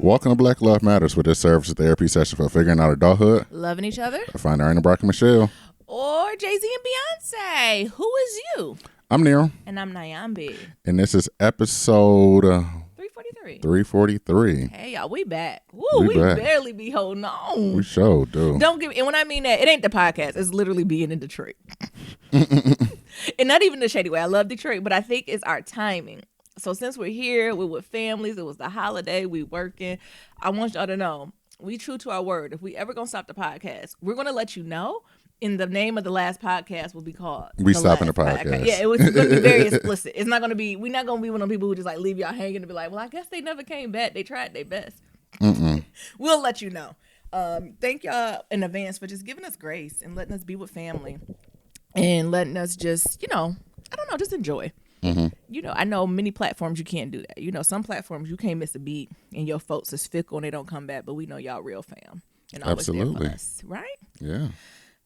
Welcome to Black Love Matters, where this serves as a therapy session for figuring out adulthood, loving each other. I find Ernie, Brock, and Michelle. Or Jay-Z and Beyonce. Who is you? I'm Neil. And I'm Nyambi. And this is episode 343. Hey, y'all, we back. Woo, we back. barely be holding on. We sure do. Don't give me, and when I mean that, it ain't the podcast. It's literally being in Detroit. And not even the shady way. I love Detroit, but I think it's our timing. So since we're here, we're with families, it was the holiday, we working. I want y'all to know, we true to our word. If we ever gonna stop the podcast, we're gonna let you know. In the name of the last podcast will be called We Stopping the Podcast. Yeah, it was going to be very explicit. It's not going to be, we're not going to be one of those people who just like leave y'all hanging and be like, well, I guess they never came back. They tried their best. We'll let you know. Thank y'all in advance for just giving us grace and letting us be with family and letting us just, just enjoy. I know many platforms you can't do that. Some platforms you can't miss a beat and your folks is fickle and they don't come back, but we know y'all real fam. And always Absolutely. there for us, right? Yeah.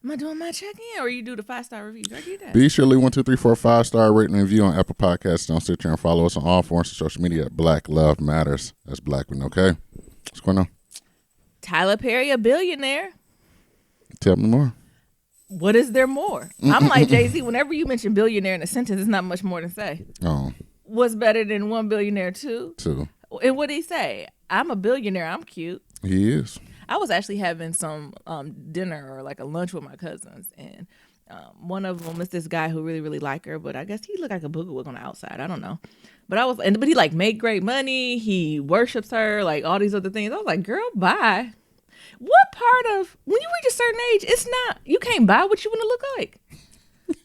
Am I doing my check-in or you do the 5-star reviews? I do that. Be sure to leave 1, 2, 3, 4, 5-star rating and review on Apple Podcasts. Don't sit there and follow us on all forms of social media at Black Love Matters. That's Blackman, okay? What's going on? Tyler Perry, a billionaire. Tell me more. What is there more? I'm like Jay-Z. Whenever you mention billionaire in a sentence, there's not much more to say. Oh. What's better than one billionaire, two? And what did he say? I'm a billionaire. I'm cute. He is. I was actually having some dinner or like a lunch with my cousins, and one of them is this guy who really, really like her, but I guess he looked like a boogaloo on the outside. I don't know. But he like made great money. He worships her, like all these other things. I was like, girl, bye. What part of when you reach a certain age, it's not you can't buy what you want to look like.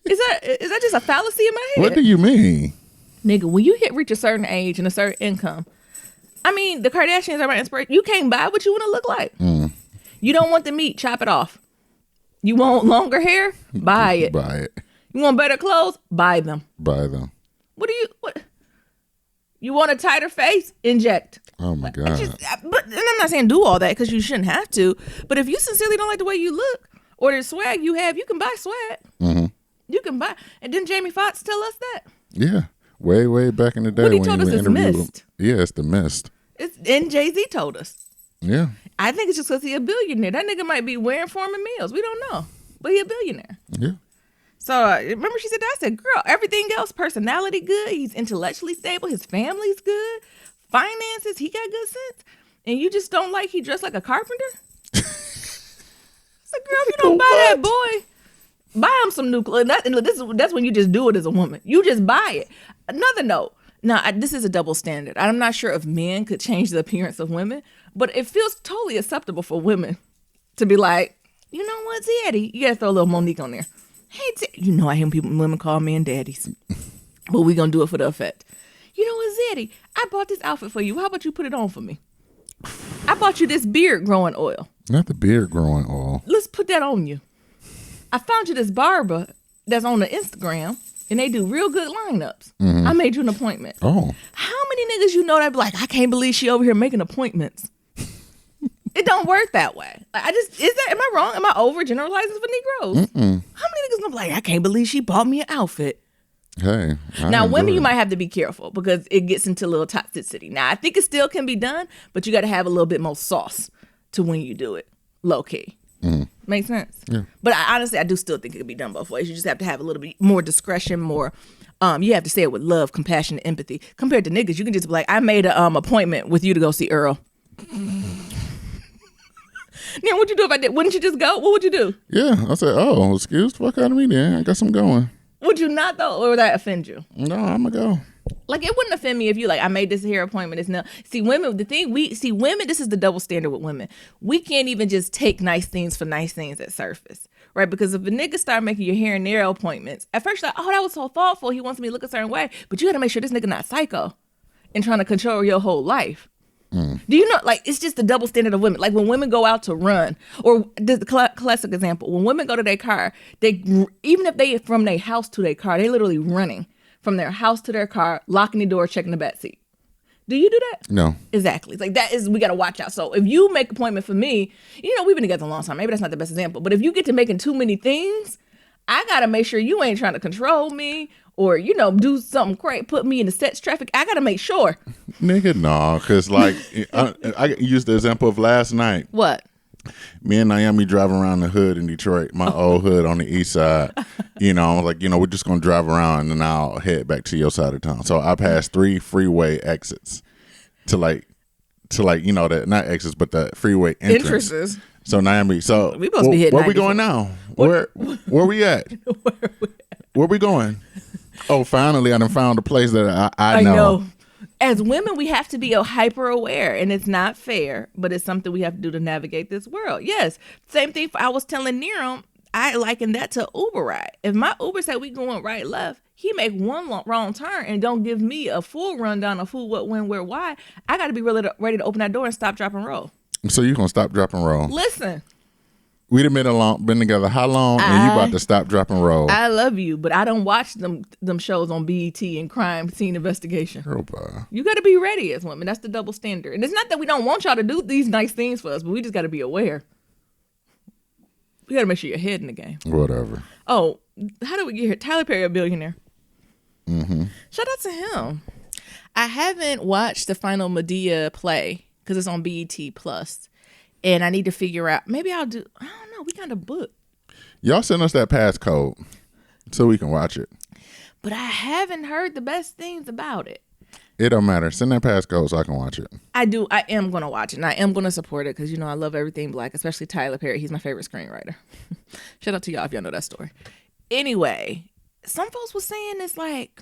Is that just a fallacy in my head? What do you mean? Nigga, when you reach a certain age and a certain income, I mean, the Kardashians are my inspiration. You can't buy what you want to look like. You don't want the meat, chop it off. You want longer hair? Buy it. Buy it. You want better clothes? Buy them. Buy them. What? You want a tighter face? Inject. Oh my God. But and I'm not saying do all that because you shouldn't have to. But if you sincerely don't like the way you look or the swag you have, you can buy swag. You can buy. And didn't Jamie Foxx tell us that? Yeah. Way back in the day when he when told you us it's interviewed him. missed. Yeah, it's the mist. And Jay-Z told us. Yeah. I think it's just because he's a billionaire. That nigga might be wearing Foreman meals. We don't know. But he a billionaire. Yeah. So remember she said that? I said, girl, everything else, personality good. He's intellectually stable. His family's good. Finances, he got good sense. And you just don't like he dressed like a carpenter? I said, girl, if you don't buy that boy, buy him some new clothes. That's when you just do it as a woman. You just buy it. Another note. Now, this is a double standard. I'm not sure if men could change the appearance of women, but it feels totally acceptable for women to be like, you know what, Zaddy? You got to throw a little Monique on there. Hey, I hear women call men daddies, but we going to do it for the effect. You know what, Zaddy? I bought this outfit for you. How about you put it on for me? I bought you this beard growing oil. Not the beard growing oil. Let's put that on you. I found you this barber that's on the Instagram. And they do real good lineups. I made you an appointment. Oh. How many niggas you know that be like, I can't believe she over here making appointments? It don't work that way. Am I wrong? Am I overgeneralizing for Negroes? How many niggas gonna be like, I can't believe she bought me an outfit? Hey. Now, women, you might have to be careful because it gets into a little toxicity. Now, I think it still can be done, but you got to have a little bit more sauce to when you do it. Low key. Make sense? Yeah. But I do still think it can be done both ways. You just have to have a little bit more discretion, more, you have to say it with love, compassion, and empathy. Compared to niggas, you can just be like, I made a appointment with you to go see Earl. Now, what'd you do if I did? Wouldn't you just go? What would you do? Yeah. I said, oh, excuse the fuck out of me then. I guess I'm going. Would you not though, or would that offend you? No, I'm going to go. Like, it wouldn't offend me if you like, I made this hair appointment. It's no. See, women, women, this is the double standard with women. We can't even just take nice things for nice things at surface, right? Because if a nigga start making your hair and nail appointments, at first you're like, oh, that was so thoughtful. He wants me to look a certain way. But you got to make sure this nigga not psycho and trying to control your whole life. Do you know, like, it's just the double standard of women. Like, when women go out to run, or the classic example, when women go to their car, even if they from their house to their car, they literally running from their house to their car, locking the door, checking the back seat. Do you do that? No. Exactly. It's like, we got to watch out. So if you make an appointment for me, we've been together a long time. Maybe that's not the best example. But if you get to making too many things, I got to make sure you ain't trying to control me or, do something crazy, put me in the sex traffic, I got to make sure. Nigga, no, because like I used the example of last night. What? Me and Naomi driving around the hood in Detroit, my old hood on the east side. I was like, we're just going to drive around and then I'll head back to your side of town. So I passed 3 freeway exits to that, not exits, but the freeway entrances. So Naomi, we supposed to be hitting where we going now? Where we at? Where we going? Oh, finally, I done found a place that I know. As women, we have to be hyper aware, and it's not fair, but it's something we have to do to navigate this world. Yes, same thing. I was telling Niram, I liken that to Uber ride. If my Uber said we going right, left, he make one wrong turn and don't give me a full rundown of who, what, when, where, why. I got to be really ready to open that door and stop, drop, and roll. So you gonna stop, drop, and roll? Listen. We done been together how long, and you about to stop, drop, and roll? I love you, but I don't watch them shows on BET and crime scene investigation. Girl, bye. You got to be ready as women. That's the double standard. And it's not that we don't want y'all to do these nice things for us, but we just got to be aware. We got to make sure you're ahead in the game. Whatever. Oh, how did we get here? Tyler Perry, a billionaire. Mm-hmm. Shout out to him. I haven't watched the final Madea play because it's on BET Plus. And I need to figure out, maybe I don't know, we got a book. Y'all send us that passcode so we can watch it. But I haven't heard the best things about it. It don't matter. Send that passcode so I can watch it. I do. I am going to watch it. And I am going to support it because, I love everything Black, especially Tyler Perry. He's my favorite screenwriter. Shout out to y'all if y'all know that story. Anyway, some folks were saying it's like,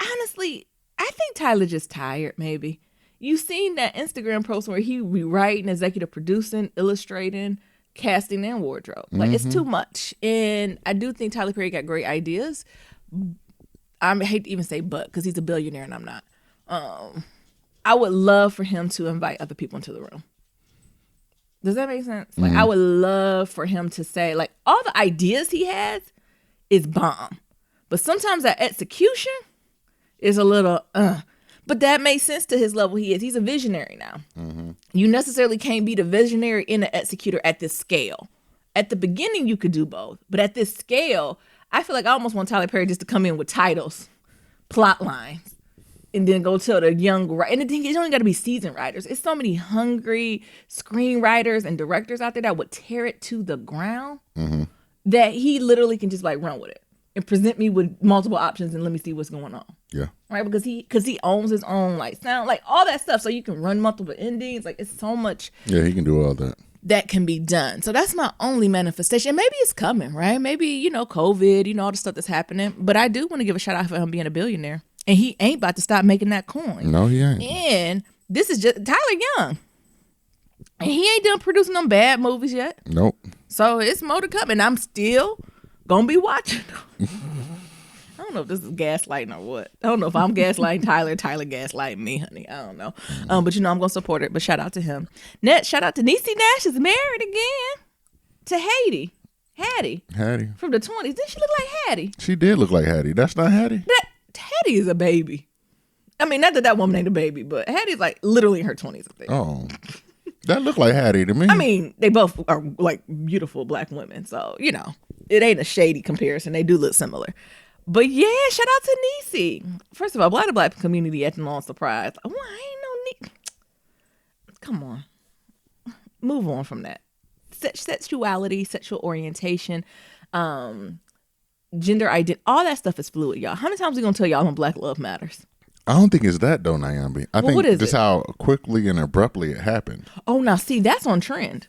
honestly, I think Tyler just tired maybe. You seen that Instagram post where he rewriting, executive producing, illustrating, casting, and wardrobe. Like, It's too much. And I do think Tyler Perry got great ideas. I hate to even say but, because he's a billionaire and I'm not. I would love for him to invite other people into the room. Does that make sense? Like, I would love for him to say, like, all the ideas he has is bomb. But sometimes that execution is a little, But that makes sense to his level he is. He's a visionary now. Mm-hmm. You necessarily can't be the visionary and the executor at this scale. At the beginning, you could do both. But at this scale, I feel like I almost want Tyler Perry just to come in with titles, plot lines, and then go tell the young writer. And the thing is, you don't got to be seasoned writers. It's so many hungry screenwriters and directors out there that would tear it to the ground that he literally can just run with it and present me with multiple options and let me see what's going on. Yeah. Right, because he owns his own sound, all that stuff, so you can run multiple endings. It's so much. Yeah, he can do all that. That can be done. So that's my only manifestation. Maybe it's coming, right? Maybe COVID, all the stuff that's happening. But I do want to give a shout out for him being a billionaire, and he ain't about to stop making that coin. No, he ain't. And this is just Tyler Young, and he ain't done producing them bad movies yet. Nope. So it's more to come, and I'm still gonna be watching. I don't know if this is gaslighting or what. I don't know if I'm gaslighting Tyler gaslighting me, honey. I don't know. But I'm going to support it. But shout out to him. Next, shout out to Niecy Nash is married again to Hattie. From the 20s. Didn't she look like Hattie? She did look like Hattie. That's not Hattie? Hattie is a baby. I mean, not that woman ain't a baby, but Hattie's literally in her 20s, I think. Oh. That looked like Hattie to me. I mean, they both are beautiful Black women. So, it ain't a shady comparison. They do look similar. But yeah, shout out to Niecy. First of all, why the Black community acting all surprised? I ain't no Come on. Move on from that. Sexuality, sexual orientation, gender identity, all that stuff is fluid, y'all. How many times we gonna tell y'all when Black love matters? I don't think it's that though, Naomi. I think just how quickly and abruptly it happened. Oh, now see, that's on trend.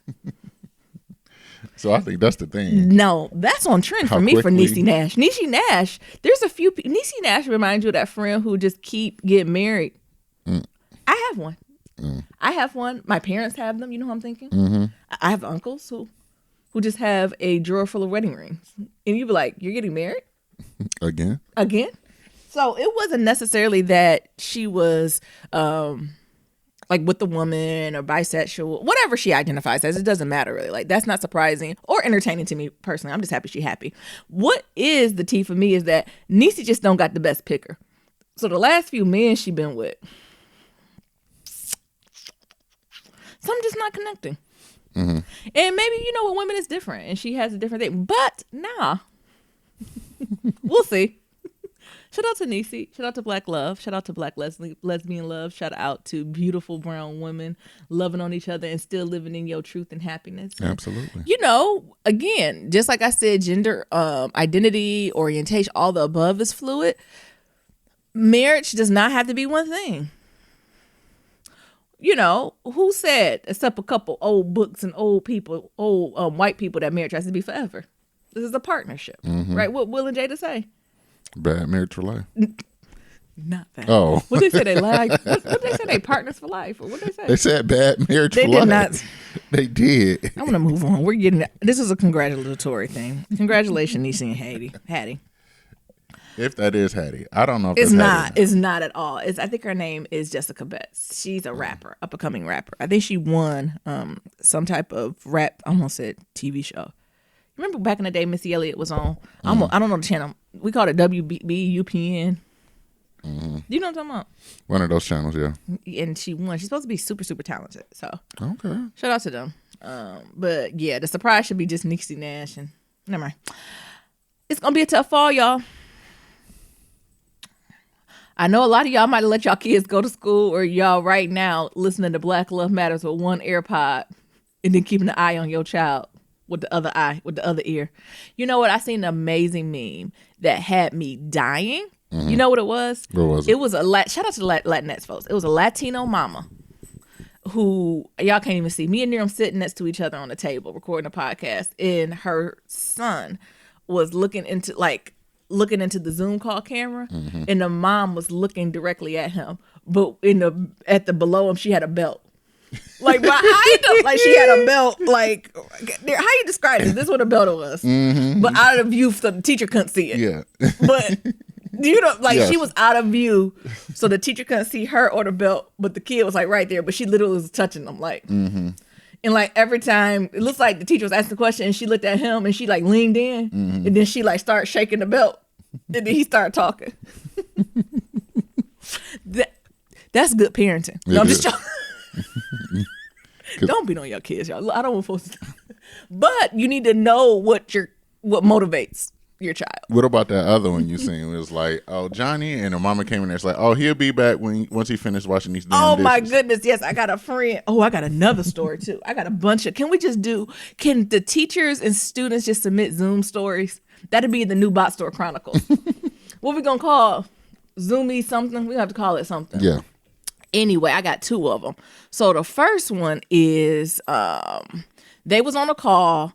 So I think that's the thing. No, that's on trend for me for Niecy Nash. Niecy Nash, there's a few people. Niecy Nash reminds you of that friend who just keep getting married. I have one. I have one. My parents have them. You know who I'm thinking? Mm-hmm. I have uncles who just have a drawer full of wedding rings. And you be like, you're getting married? Again? So it wasn't necessarily that she was with the woman or bisexual, whatever she identifies as. It doesn't matter really. That's not surprising or entertaining to me personally. I'm just happy she's happy. What is the tea for me is that Niecy just don't got the best picker. So the last few men she been with, some just not connecting. Mm-hmm. And maybe, with women it's different and she has a different thing. But nah, we'll see. Shout out to Niecy. Shout out to Black Love. Shout out to Black Lesbian Love. Shout out to beautiful brown women loving on each other and still living in your truth and happiness. Absolutely. You know, again, just like I said, gender, identity, orientation, all the above is fluid. Marriage does not have to be one thing. You know, who said, except a couple old books and old people, old white people, that marriage has to be forever? This is a partnership, right? What Will and Jada say? Bad marriage for life. Not that. Oh. What they say? They lie. What they say? They partners for life. Or what they say? They said bad marriage They for did life. not. They did. I want to move on. We're getting. This is a congratulatory thing. Congratulations, Niecy and Hattie. If that is Hattie. I don't know if It's that's not. Hattie. It's not at all. I think her name is Jessica Betts. She's a rapper, up and coming rapper. I think she won some type of rap. I almost said TV show. Remember back in the day, Missy Elliott was on. I don't know the channel. We called it WB UPN. You know what I'm talking about? One of those channels, yeah. And she won. She's supposed to be super, super talented. So Okay. shout out to them. But yeah, the surprise should be just Niecy Nash and never mind. It's gonna be a tough fall, y'all. I know a lot of y'all might let y'all kids go to school, or y'all right now listening to Black Love Matters with one AirPod and then keeping an eye on your child with the other eye, with the other ear. You know what? I seen an amazing meme that had me dying. You know what it was? What was it? It was shout out to Latinx folks. It was a Latino mama who, y'all can't even see. Me and Niram sitting next to each other on the table recording a podcast, and her son was looking into the Zoom call camera, and the mom was looking directly at him, but at the below him she had a belt, like behind him, like she had a belt. Like, how you describe it? This is what a belt was, but out of view, so the teacher couldn't see it. Yeah. But you know, like Yes. she was out of view, so the teacher couldn't see her or the belt, but the kid was like right there, but she literally was touching them, like. And like every time, it looks like the teacher was asking the question, and she looked at him, and she like leaned in, and then she like started shaking the belt, and then he started talking. That's good parenting. No, I'm just joking. Don't beat on your kids, y'all. I don't want folks to. But you need to know what motivates your child. What about that other one you seen? It was like, oh, Johnny, and her mama came in there. It's like, oh, he'll be back once he finished washing these damn dishes. My goodness, yes, I got a friend. Oh, I got another story too. I got a bunch of. Can the teachers and students just submit Zoom stories? That'd be the new Bot Store Chronicles. What we gonna call Zoomy something? We have to call it something. Yeah. Anyway, I got two of them. So the first one is they was on a call.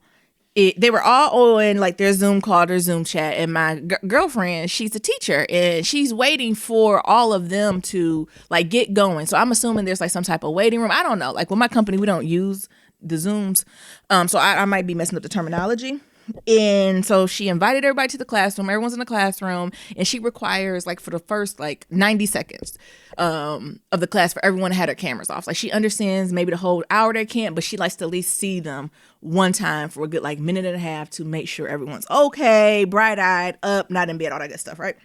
They were all on like their Zoom call, their Zoom chat, and my girlfriend, she's a teacher, and she's waiting for all of them to like get going. So I'm assuming there's like some type of waiting room. I don't know. Like with my company, we don't use the Zooms, so I might be messing up the terminology. And so she invited everybody to the classroom. Everyone's in the classroom, and she requires like for the first like 90 seconds of the class for everyone to have their cameras off. Like she understands maybe the whole hour they can't, but she likes to at least see them one time for a good like minute and a half to make sure everyone's okay, bright-eyed, up, not in bed, all that good stuff, right?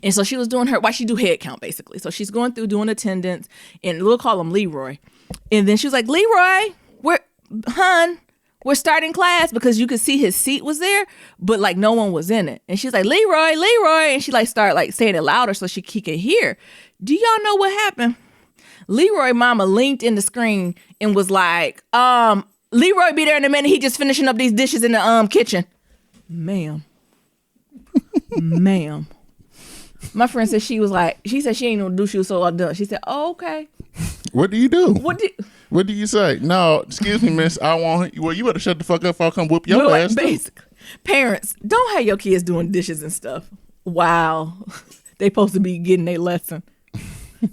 And so she was doing why she do head count basically. So she's going through doing attendance, and we'll call him Leroy. And then she was like, Leroy, we're starting class, because you could see his seat was there, but like no one was in it. And she's like, Leroy. And she like started like saying it louder so he could hear. Do y'all know what happened? Leroy mama leaned in the screen and was like, Leroy be there in a minute. He just finishing up these dishes in the kitchen. Ma'am. Ma'am. My friend said she said she ain't gonna do, she was so all done. She said, oh, okay. What do you do? What do you say? No, excuse me, miss. I want. Well, you better shut the fuck up before I come whoop your ass. Basically, parents, don't have your kids doing dishes and stuff. Wow, they supposed to be getting their lesson.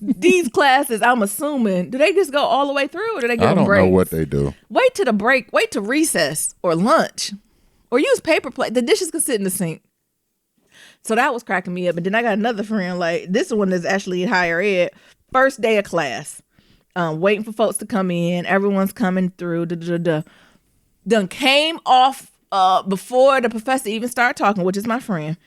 These classes, I'm assuming, do they just go all the way through, or do they get I don't breaks? know what they do. Wait to the break. Wait to recess or lunch, or use paper plate. The dishes can sit in the sink. So that was cracking me up. And then I got another friend, like this one is actually in higher ed. First day of class. Waiting for folks to come in. Everyone's coming through. Done came off before the professor even started talking, which is my friend.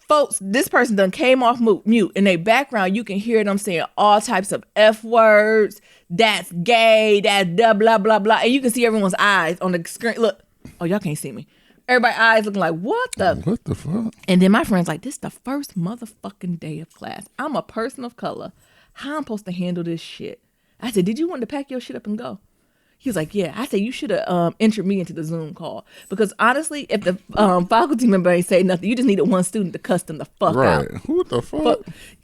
Folks, this person done came off mute. In their background, you can hear them saying all types of F words. That's gay. That's blah, blah, blah, blah. And you can see everyone's eyes on the screen. Look. Oh, y'all can't see me. Everybody eyes looking like, what the? What the fuck? And then my friend's like, this the first motherfucking day of class. I'm a person of color. How I'm supposed to handle this shit? I said, did you want to pack your shit up and go? He was like, yeah. I said, you should have entered me into the Zoom call. Because honestly, if the faculty member ain't say nothing, you just needed one student to cuss them the fuck out. Right. What the fuck?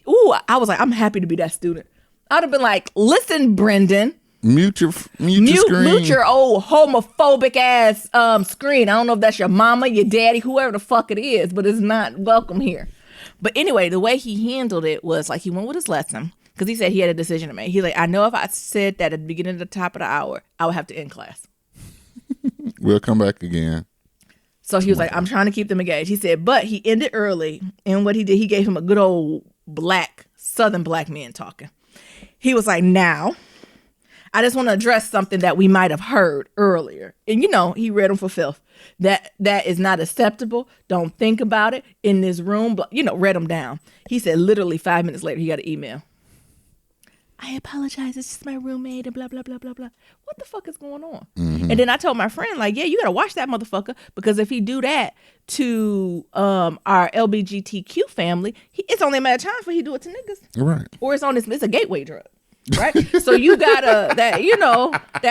Ooh, I was like, I'm happy to be that student. I'd have been like, listen, Brendan. Mute your screen. Mute your old homophobic ass screen. I don't know if that's your mama, your daddy, whoever the fuck it is, but it's not welcome here. But anyway, the way he handled it was like he went with his lesson because he said he had a decision to make. He's like, I know if I said that at the beginning of the top of the hour, I would have to end class. We'll come back again. So he was like, I'm trying to keep them engaged. He said, but he ended early. And what he did, he gave him a good old Southern black man talking. He was like, now, I just want to address something that we might have heard earlier. And, he read them for filth. That is not acceptable. Don't think about it in this room. Read them down. He said literally 5 minutes later, he got an email. I apologize. It's just my roommate and blah, blah, blah, blah, blah. What the fuck is going on? Mm-hmm. And then I told my friend, like, yeah, you got to watch that motherfucker because if he do that to our LGBTQ family, it's only a matter of time for he do it to niggas. Right. Or it's a gateway drug. Right? So you gotta, that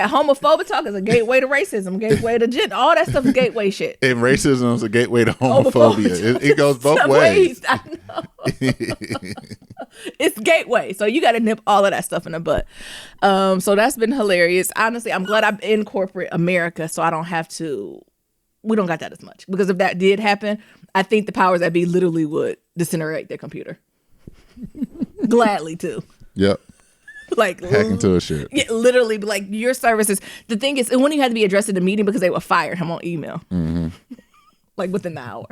homophobic talk is a gateway to racism, gateway to gender, all that stuff is gateway shit. And racism is a gateway to homophobia. It goes both ways. I know. It's gateway. So you gotta nip all of that stuff in the butt. So that's been hilarious. Honestly, I'm glad I'm in corporate America so I don't have to, we don't got that as much. Because if that did happen, I think the powers that be literally would disintegrate their computer. Gladly too. Yep. Like hack into a shit. Yeah, literally, like your services. The thing is, it wouldn't even have to be addressed in the meeting because they would fire him on email, like within the hour.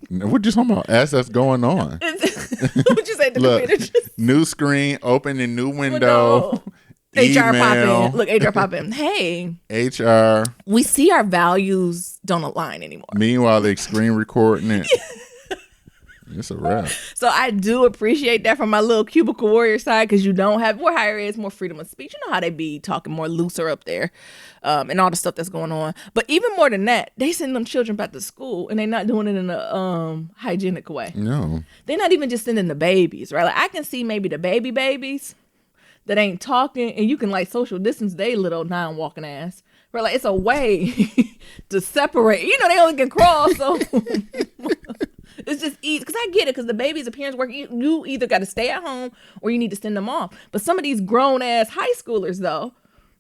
What you talking about? As that's going on. What you say? The computer just new screen, open a new window. HR pop in. Look, HR pop in. Hey, HR. We see our values don't align anymore. Meanwhile, they screen recording it. It's a wrap. So I do appreciate that from my little cubicle warrior side because you don't have more higher ed, more freedom of speech. You know how they be talking more looser up there and all the stuff that's going on. But even more than that, they send them children back to school and they're not doing it in a hygienic way. No. They're not even just sending the babies, right? Like I can see maybe the babies that ain't talking and you can like social distance they little non-walking ass. Right? Like it's a way to separate. They only can crawl, so... It's just easy because I get it because the baby's appearance work. You either got to stay at home or you need to send them off. But some of these grown ass high schoolers though,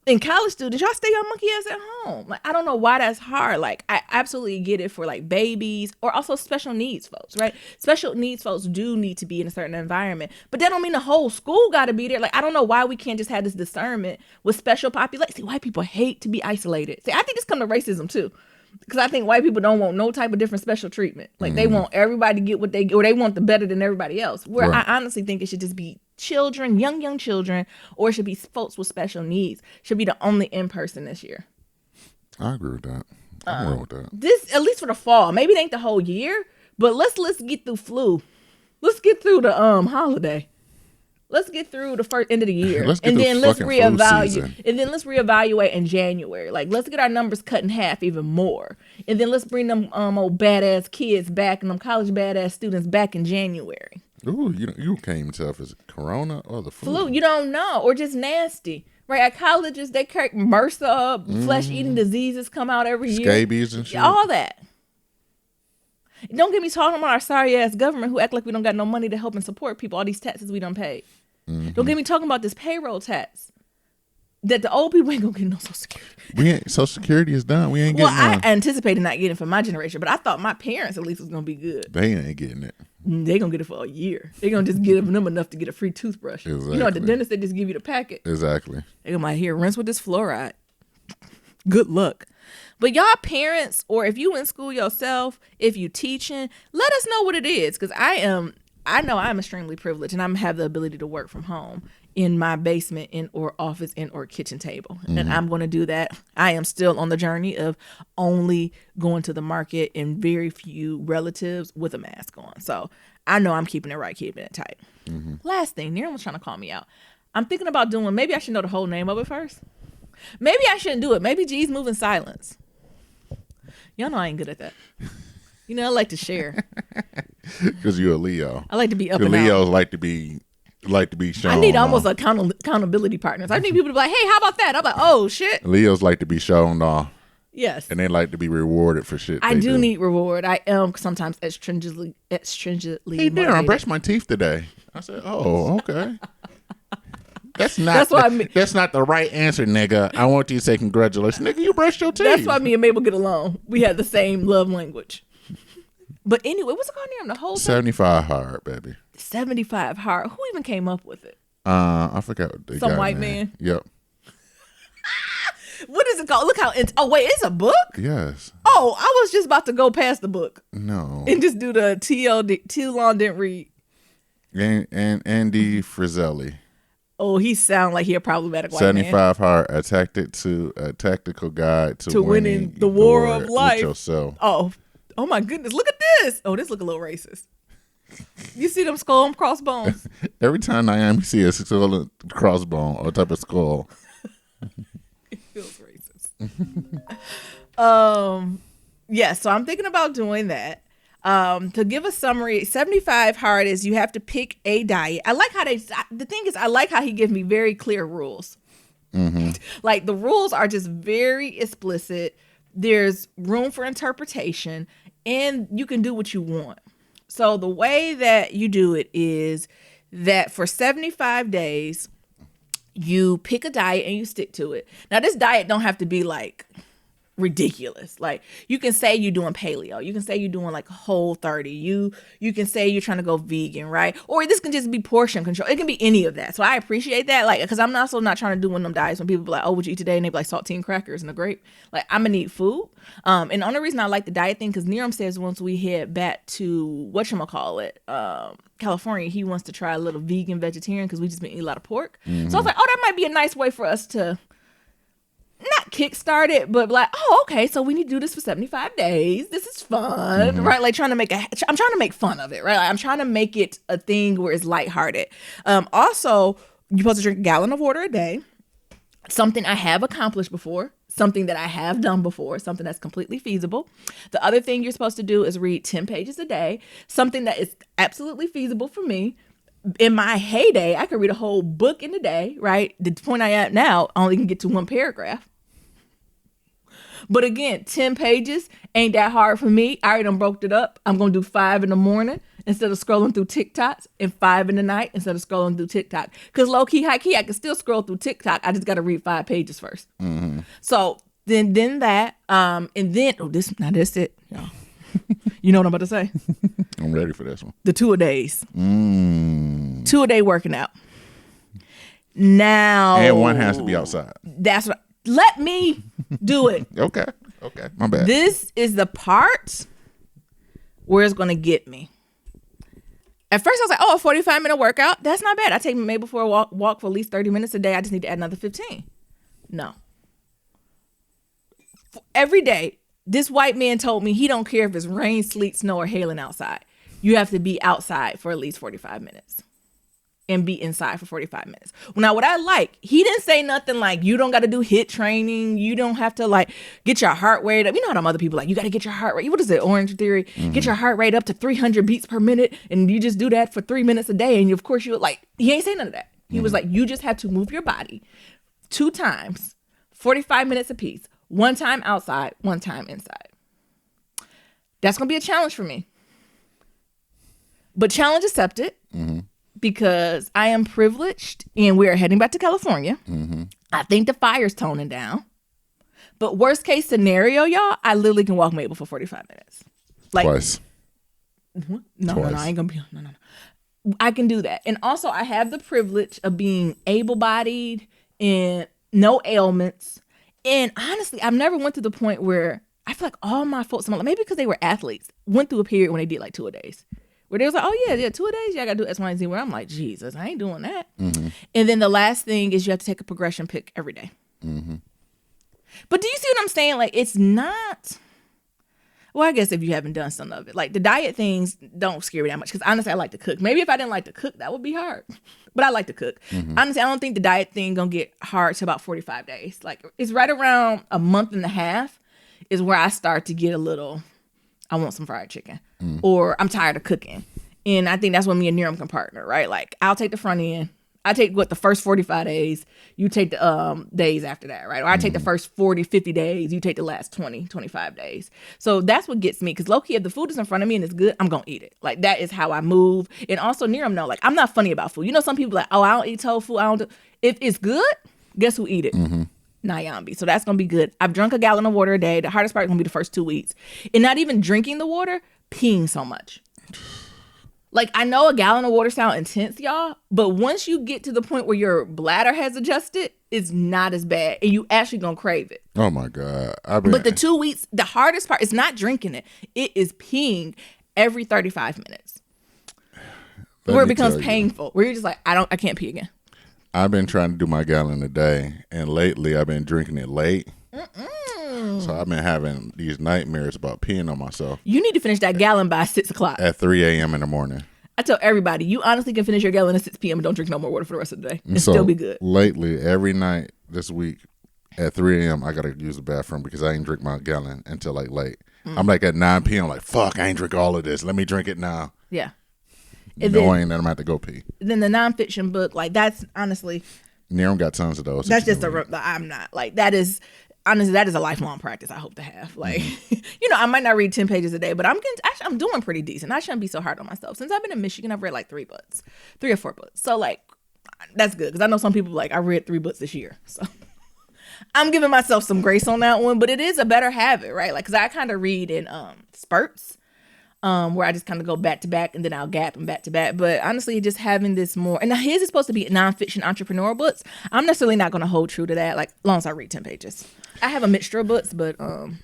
and college students, y'all stay your monkey ass at home. Like I don't know why that's hard. Like I absolutely get it for like babies or also special needs folks, right? Special needs folks do need to be in a certain environment, but that don't mean the whole school got to be there. Like I don't know why we can't just have this discernment with special populations. See, white people hate to be isolated. See, I think it's come to racism too. Because I think white people don't want no type of different special treatment. Like they want everybody to get what they get, or they want the better than everybody else. Where right. I honestly think it should just be children, young children, or it should be folks with special needs. Should be the only in person this year. I agree with that. I'm wrong with that. This at least for the fall. Maybe it ain't the whole year, but let's get through flu. Let's get through the holiday. Let's get through the first end of the year, and then let's reevaluate. And then let's reevaluate in January. Like let's get our numbers cut in half even more, and then let's bring them old badass kids back and them college badass students back in January. Ooh, you can't even tell if it's corona or the flu. You don't know, or just nasty. Right at colleges, they carry MRSA, flesh-eating diseases come out every year. Scabies and shit. All that. Don't get me talking about our sorry ass government who act like we don't got no money to help and support people. All these taxes we done paid. Don't get me talking about this payroll tax that the old people ain't gonna get no Social Security. Social Security is done. We ain't getting I anticipated not getting it for my generation, but I thought my parents at least was gonna be good. They ain't getting it. They gonna get it for a year. They gonna just give them enough to get a free toothbrush. Exactly. At the dentist they just give you the packet. Exactly. They gonna like, here, rinse with this fluoride. Good luck. But y'all parents, or if you in school yourself, if you teaching, let us know what it is, because I know I'm extremely privileged and I have the ability to work from home in my basement or office or kitchen table. And I'm going to do that. I am still on the journey of only going to the market and very few relatives with a mask on. So I know I'm keeping it right, keeping it tight. Last thing, Niram was trying to call me out. I'm thinking about doing, maybe I should know the whole name of it first. Maybe I shouldn't do it. Maybe G's moving silence. Y'all know I ain't good at that. You know, I like to share. Because you're a Leo. I like to be up The and out. Leos like to be shown. I need almost accountability partners. I need people to be like, hey, how about that? I'm like, oh, shit. Leos like to be shown off. Yes. And they like to be rewarded for shit. I they do need reward. I am sometimes stringently Hey, Darren, I motivated. brushed my teeth today. I said, oh, okay. That's not That's what I mean. That's not the right answer, nigga. I want you to say congratulations. Nigga, you brushed your teeth. That's why me and Mabel get along. We have the same love language. But anyway, what's it called name? The whole thing? 75 hard, baby. 75 hard. Who even came up with it? I forgot what the Some guy white name. man? Yep. What is it called? Look how oh wait, it's a book? Yes. Oh, I was just about to go past the book No. and just do the TLD, too long didn't read. And Andy Frizzelli. Oh, he sound like he a problematic white 75 hard, a tactical guide to winning the war of life. with yourself. man. Oh my goodness, look at this. Oh, this look a little racist. You see them skull and crossbones? Every time Naomi see a skull crossbone or type of skull. It feels racist. Yeah, so I'm thinking about doing that. To give a summary, 75 hard is you have to pick a diet. I like how the thing is, I like how he gives me very clear rules. Like the rules are just very explicit. There's room for interpretation and you can do what you want. So the way that you do it is that for 75 days, you pick a diet and you stick to it. Now, this diet don't have to be like ridiculous. Like you can say you're doing paleo. You can say you're doing like Whole30. You can say you're trying to go vegan, right? Or this can just be portion control. It can be any of that. So I appreciate that. Like, because I'm also not trying to do one of them diets when people be like, oh, what you eat today? And they be like saltine crackers and a grape. Like I'm gonna eat food. And the only reason I like the diet thing, because Niram says once we head back to whatchamacallit, California, he wants to try a little vegan vegetarian because we just been eating a lot of pork. So I was like, oh, that might be a nice way for us to not kickstart it, but like, oh, okay, so we need to do this for 75 days. This is fun, right? Like I'm trying to make fun of it, right? Like, I'm trying to make it a thing where it's lighthearted. Also, you're supposed to drink a gallon of water a day. Something I have accomplished before, something that I have done before, something that's completely feasible. The other thing you're supposed to do is read 10 pages a day, something that is absolutely feasible for me. In my heyday, I could read a whole book in a day, right? The point I am at now, I only can get to one paragraph. But again, 10 pages ain't that hard for me. I already done broke it up. I'm going to do 5 in the morning instead of scrolling through TikToks, and 5 in the night instead of scrolling through TikTok. Because low key, high key, I can still scroll through TikTok. I just got to read 5 pages first. So then that, and then, that's it, y'all. You know what I'm about to say? I'm ready for this one. The 2-a-days. 2-a-day working out. Now. And one has to be outside. That's what. Let me do it. Okay. My bad. This is the part where it's going to get me. At first, I was like, oh, a 45-minute workout. That's not bad. I take Mabel for a walk for at least 30 minutes a day. I just need to add another 15. No. Every day, this white man told me he don't care if it's rain, sleet, snow, or hailing outside. You have to be outside for at least 45 minutes. And be inside for 45 minutes. Now, what I like, he didn't say nothing like, you don't got to do HIIT training. You don't have to like get your heart rate up. You know how them other people like, you got to get your heart rate. What is it? Orange Theory. Get your heart rate up to 300 beats per minute. And you just do that for 3 minutes a day. And of course you like, he ain't say none of that. He was like, you just have to move your body 2 times, 45 minutes apiece. 1 time outside, 1 time inside. That's going to be a challenge for me. But challenge accepted. Because I am privileged and we're heading back to California. I think the fire's toning down. But worst case scenario, y'all, I literally can walk Mabel for 45 minutes. Like, Twice. No, I ain't gonna be. No. I can do that. And also, I have the privilege of being able-bodied and no ailments. And honestly, I've never went to the point where I feel like all my folks, maybe because they were athletes, went through a period when they did like 2-a-days. Where they was like, oh, yeah, 2-a-days, yeah, I got to do X, Y, and Z. Where I'm like, Jesus, I ain't doing that. And then the last thing is you have to take a progression pick every day. But do you see what I'm saying? Like, it's not, well, I guess if you haven't done some of it. Like, the diet things don't scare me that much. Because honestly, I like to cook. Maybe if I didn't like to cook, that would be hard. But I like to cook. Honestly, I don't think the diet thing going to get hard to about 45 days. Like, it's right around a month and a half is where I start to get a little, I want some fried chicken, or I'm tired of cooking. And I think that's when me and Niram can partner, right? Like, I'll take the front end. I take the first 45 days, you take the days after that, right? Or I take the first 40, 50 days, you take the last 20, 25 days. So that's what gets me, because low-key, if the food is in front of me and it's good, I'm going to eat it. Like, that is how I move. And also, Niram know, like, I'm not funny about food. You know, some people like, oh, I don't eat tofu. If it's good, guess who eat it? Nyambi. So that's going to be good. I've drunk a gallon of water a day. The hardest part is going to be the first 2 weeks. And not even drinking the water, peeing so much. Like, I know a gallon of water sound intense, y'all, but once you get to the point where your bladder has adjusted, it's not as bad, and you actually gonna crave it. Oh my God. But the 2 weeks, the hardest part is not drinking it. It is peeing every 35 minutes. Where it becomes painful, where you're just like, I can't pee again. I've been trying to do my gallon a day, and lately I've been drinking it late. So I've been having these nightmares about peeing on myself. You need to finish that gallon by 6 o'clock. At 3 a.m. in the morning. I tell everybody, you honestly can finish your gallon at 6 p.m. and don't drink no more water for the rest of the day. And still be good. Lately, every night this week at 3 a.m., I got to use the bathroom because I ain't drink my gallon until like late. I'm like at 9 p.m. like, fuck, I ain't drink all of this. Let me drink it now. Yeah. Knowing that I'm going to have to go pee. Then the nonfiction book, like, that's honestly. Niram got tons of those. That's just I'm not. Like, that is. Honestly, that is a lifelong practice I hope to have. Like, you know, I might not read 10 pages a day, but I'm doing pretty decent. I shouldn't be so hard on myself. Since I've been in Michigan, I've read like 3 or 4 books. So, like, that's good. Because I know some people, like, I read 3 books this year. So, I'm giving myself some grace on that one. But it is a better habit, right? Like, because I kind of read in spurts. Where I just kind of go back to back and then I'll gap and back to back. But honestly, just having this more, and now his is supposed to be nonfiction entrepreneur books. I'm necessarily not going to hold true to that, like, as long as I read 10 pages. I have a mixture of books, but I'm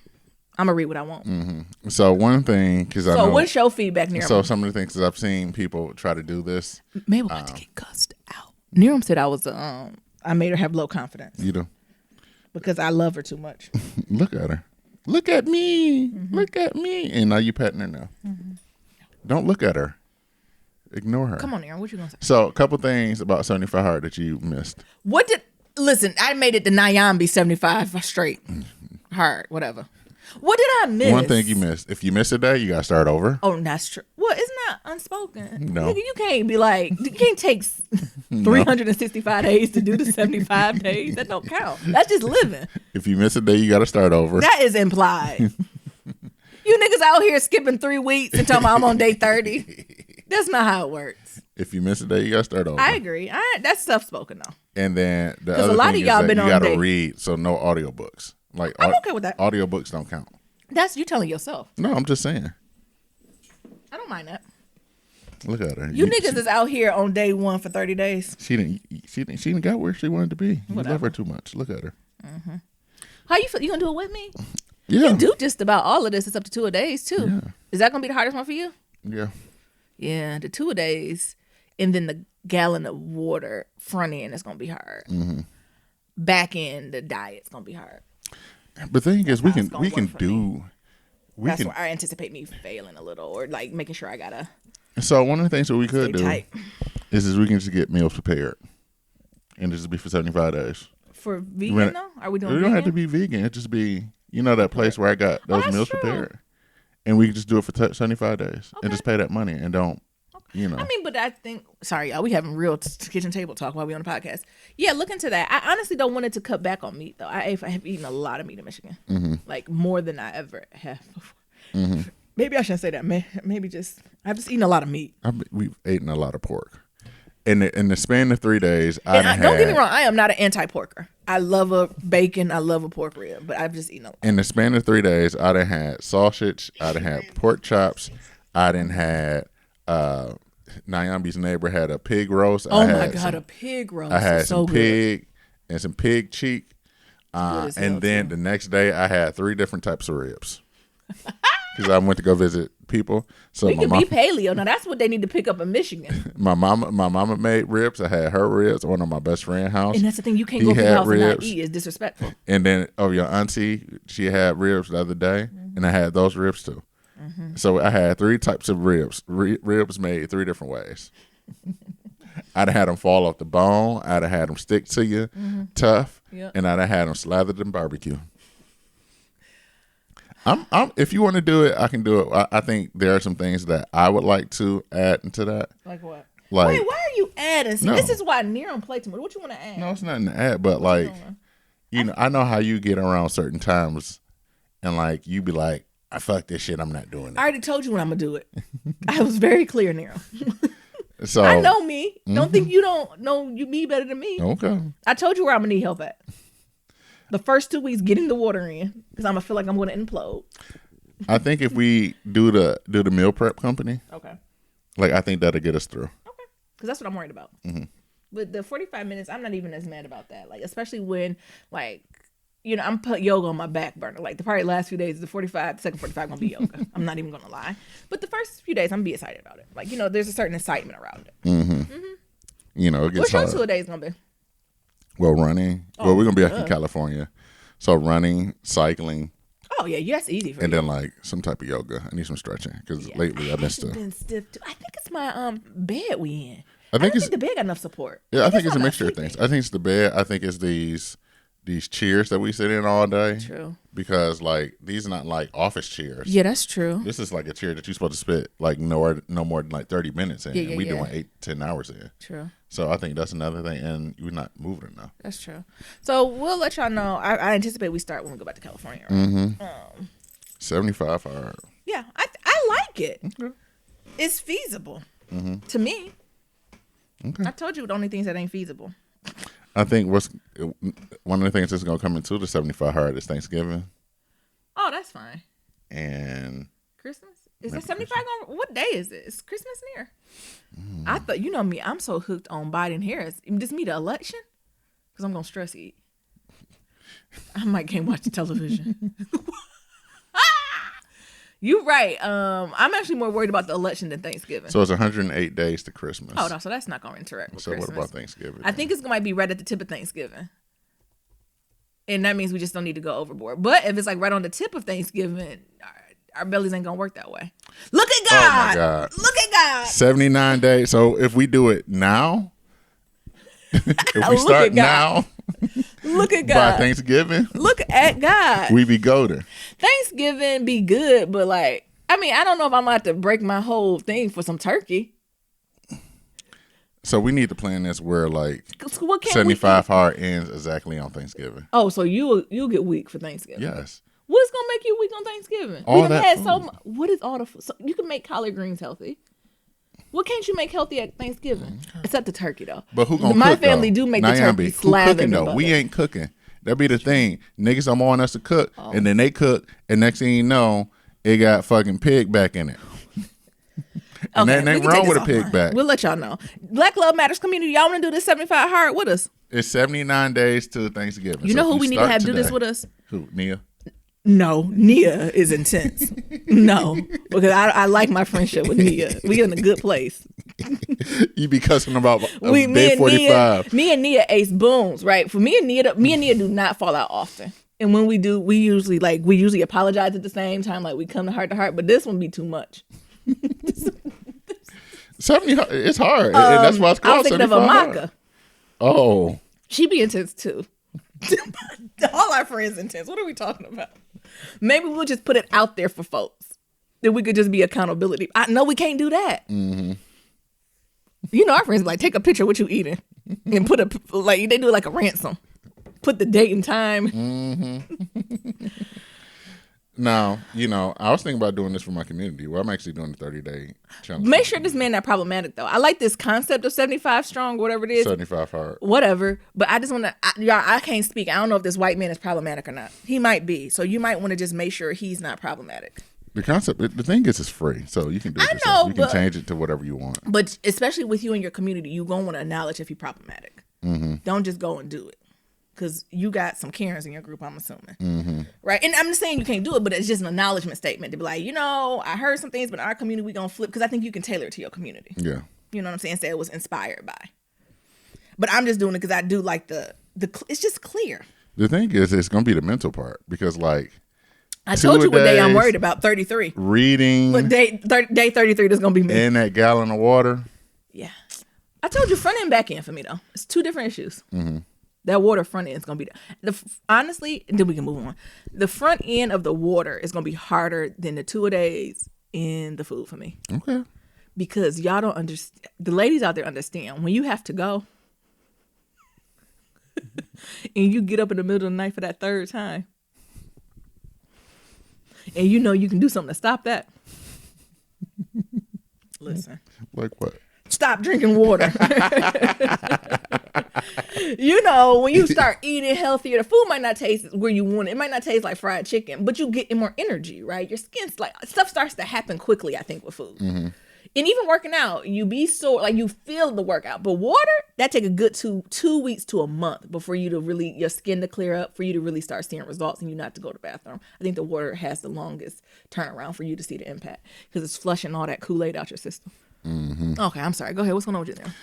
going to read what I want. Mm-hmm. So one thing, because I know. So what's your feedback, Niram? So some of the things that I've seen people try to do this. Maybe we'll have to get cussed out. Niram said I made her have low confidence. You do? Because I love her too much. Look at her. Look at me. Look at me. And now you patting her now. Don't look at her. Ignore her. Come on, Aaron. What you going to say? So a couple things about 75 Hard that you missed. Listen, I made it to Nyambi 75 straight. Hard, whatever. What did I miss? One thing you missed. If you miss a day, you got to start over. Oh, that's true. Well, isn't that unspoken? No. Nigga, you can't be like, you can't take 365 days to do the 75 days. That don't count. That's just living. If you miss a day, you got to start over. That is implied. You niggas out here skipping 3 weeks and talking about I'm on day 30. That's not how it works. If you miss a day, you got to start over. I agree. That's stuff spoken though. And then the other a lot thing of y'all is been that on you got to day. read, so no audiobooks. Like, I'm okay with that. Audiobooks don't count. That's you telling yourself. No, I'm just saying. I don't mind that. Look at her. You niggas is out here on day 1 for 30 days. She didn't got where she wanted to be. You love her too much. Look at her. Mm-hmm. How you feel? You gonna do it with me? Yeah. You do just about all of this. It's up to 2 a days too. Yeah. Is that gonna be the hardest one for you? Yeah. Yeah, the 2 a days, and then the gallon of water front end is gonna be hard. Mm-hmm. Back end, the diet's gonna be hard. But the thing is, we can do. That's can. where I anticipate me failing a little, or like making sure I gotta. So one of the things that we could do tight. is we can just get meals prepared, and just be for 75 days. For vegan though, are we doing? It don't have to be vegan. It just be that place where I got those meals prepared, and we can just do it for 75 days and just pay that money and don't. I mean, but I think, sorry, y'all, we having real kitchen table talk while we on the podcast. Yeah, look into that. I honestly don't want it to cut back on meat, though. I have eaten a lot of meat in Michigan, like more than I ever have before. Maybe I shouldn't say that. Maybe I've just eaten a lot of meat. We've eaten a lot of pork. In the span of 3 days, don't get me wrong, I am not an anti-porker. I love a bacon, I love a pork rib, but I've just eaten a lot. In the span of 3 days, I done had sausage, I done had pork chops, I done had Nyambi's neighbor had a pig roast. Oh my God, a pig roast! I had some pig and some pig cheek, and then the next day I had 3 different types of ribs because I went to go visit people. So we could be paleo. Now that's what they need to pick up in Michigan. My mama made ribs. I had her ribs. One of my best friend's house, and that's the thing, you can't go to the house and not eat. It's disrespectful. And then your auntie, she had ribs the other day, and I had those ribs too. So I had 3 types of ribs. Ribs made 3 different ways. I'd have had them fall off the bone. I'd have had them stick to you, tough, and I'd have had them slathered in barbecue. I'm if you want to do it, I can do it. I think there are some things that I would like to add into that. Like what? Like, wait, why are you adding? See, No. this is why Nero don't play too much. What you want to add? no, it's nothing to add, but like, you know, I know how you get around certain times, and like you be like, I fuck this shit. I'm not doing I it. already told you when I'm gonna do it. I was very clear, Nero. So I know me. Don't think you don't know me better than me. Okay. I told you where I'm gonna need help at. The first 2 weeks, getting the water in, because I'm gonna feel like I'm gonna implode. I think if we do the meal prep company, Okay. like I think that'll get us through. Okay. Because that's what I'm worried about. Mm-hmm. But the 45 minutes, I'm not even as mad about that. Like, especially when, like, you know, I'm put yoga on my back burner. Like, the probably last few days, the second 45 gonna be yoga. I'm not even gonna lie. But the first few days, I'm gonna be excited about it. Like, you know, there's a certain excitement around it. You know, it gets What's your hard. 2 days gonna be? Well, running. well, we're gonna be back in California, so running, cycling, Oh yeah, that's easy for and you. then like some type of yoga. I need some stretching because lately I've been still. been stiff too. I think it's my bed we in. I think don't it's think the bed got enough support. yeah. I think it's a not mixture of sleeping. things. I think it's the bed. I think it's these chairs that we sit in all day. True. Because like these are not like office chairs. Yeah, that's true. This is like a chair that you're supposed to spend like no more than like 30 minutes in. Yeah, and we yeah. doing 8-10 hours in. True. So I think that's another thing, and we're not moving enough. That's true. So we'll let y'all know. I anticipate we start when we go back to California. Right? 75 hard. Yeah, I like it. It's feasible to me. Okay. I told you the only things that ain't feasible. I think one of the things that's gonna come into the 75 hard is Thanksgiving Oh, that's fine. and Christmas? Is it 75 going? What day is it? Is Christmas near? I thought, you know me, I'm so hooked on Biden Harris. Just me, the election? Because I'm going to stress eat. I might can't watch the television. You right. I'm actually more worried about the election than Thanksgiving. so it's 108 days to Christmas. Oh, no, so that's not going to interact with So Christmas. what about Thanksgiving? I think it's might be right at the tip of Thanksgiving. And that means we just don't need to go overboard. But if it's like right on the tip of Thanksgiving, our bellies ain't going to work that way. Look at God. Oh, my God. Look at God. 79 days. So if we do it now, if we Look start at God. now Look at by God. Thanksgiving, Look at God. we be golden. Thanksgiving be good, but like, I mean, I don't know if I'm about to break my whole thing for some turkey. So we need to plan this where like 'Cause what can 75 hard ends exactly on Thanksgiving. Oh, so you'll get weak for Thanksgiving. Yes. What's gonna make you weak on Thanksgiving? All we done that had food. so much. What is all the food? So you can make collard greens healthy. What can't you make healthy at Thanksgiving? Except the turkey, though. But who gonna My cook, family though? do make the Nyambi, turkey who slathered cooking in though? butter. We ain't cooking. That be the thing. Niggas don't want us to cook, Oh. and then they cook, and next thing you know, it got fucking pig back in it. And Okay, that we ain't can wrong take with a this pig offline. back. We'll let y'all know. Black Love Matters community, y'all want to do this 75 hard with us? It's 79 days to Thanksgiving. You So know if who we need to start have do this today- with us? Who? Nia? No, Nia is intense. No, because I like my friendship with Nia. We in a good place. You be cussing about Me day and 45. me and Nia ace booms, right? For me and Nia do not fall out often. And when we do, we usually apologize at the same time, like we come to heart. But this one be too much. 70, it's hard. And that's why it's I was called thinking of 75 hard. Amaka. Oh. She be intense too. All our friends intense. What are we talking about? Maybe we'll just put it out there for folks. That we could just be accountability. I know we can't do that. Mm-hmm. You know, our friends be like, take a picture of what you eating and put they do like a ransom. Put the date and time. Mm-hmm. Now, I was thinking about doing this for my community. Well, I'm actually doing the 30-day challenge. Make sure this man not problematic though. I like this concept of 75 strong, whatever it is. 75 hard. Whatever. But I just want to, y'all, I can't speak. I don't know if this white man is problematic or not. He might be. So you might want to just make sure he's not problematic. The concept, the thing is, it's free, so you can do it I yourself. know, You can but- change it to whatever you want. But especially with you and your community, you going to want to acknowledge if he's problematic. Mm-hmm. Don't just go and do it. Because you got some Karens in your group, I'm assuming. Right? And I'm just saying you can't do it, but it's just an acknowledgement statement to be like, I heard some things, but in our community, we going to flip. Because I think you can tailor it to your community. Yeah. You know what I'm saying? Say it was inspired by. But I'm just doing it because I do like the it's just clear. The thing is, it's going to be the mental part because, like, I told you what day I'm two-a-days, worried about, 33. reading But day 33 is going to be me. and that gallon of water. Yeah. I told you front end, back end for me, though. It's two different issues. That water front end is gonna be honestly. And then we can move on. The front end of the water is gonna be harder than the 2-a-days in the food for me. Okay. Because y'all don't understand. The ladies out there understand when you have to go, and you get up in the middle of the night for that third time, and you know you can do something to stop that. Listen. Like what? Stop drinking water. You know, when you start eating healthier, the food might not taste where you want it. It might not taste like fried chicken, but you get more energy, right? Your skin's like, stuff starts to happen quickly, I think, with food. Mm-hmm. And even working out, you be sore, like you feel the workout. But water, that take a good two weeks to a month before you to really, your skin to clear up, for you to really start seeing results and you not to go to the bathroom. I think the water has the longest turnaround for you to see the impact because it's flushing all that Kool-Aid out your system. Mm-hmm. Okay, I'm sorry. Go ahead. What's going on with you there?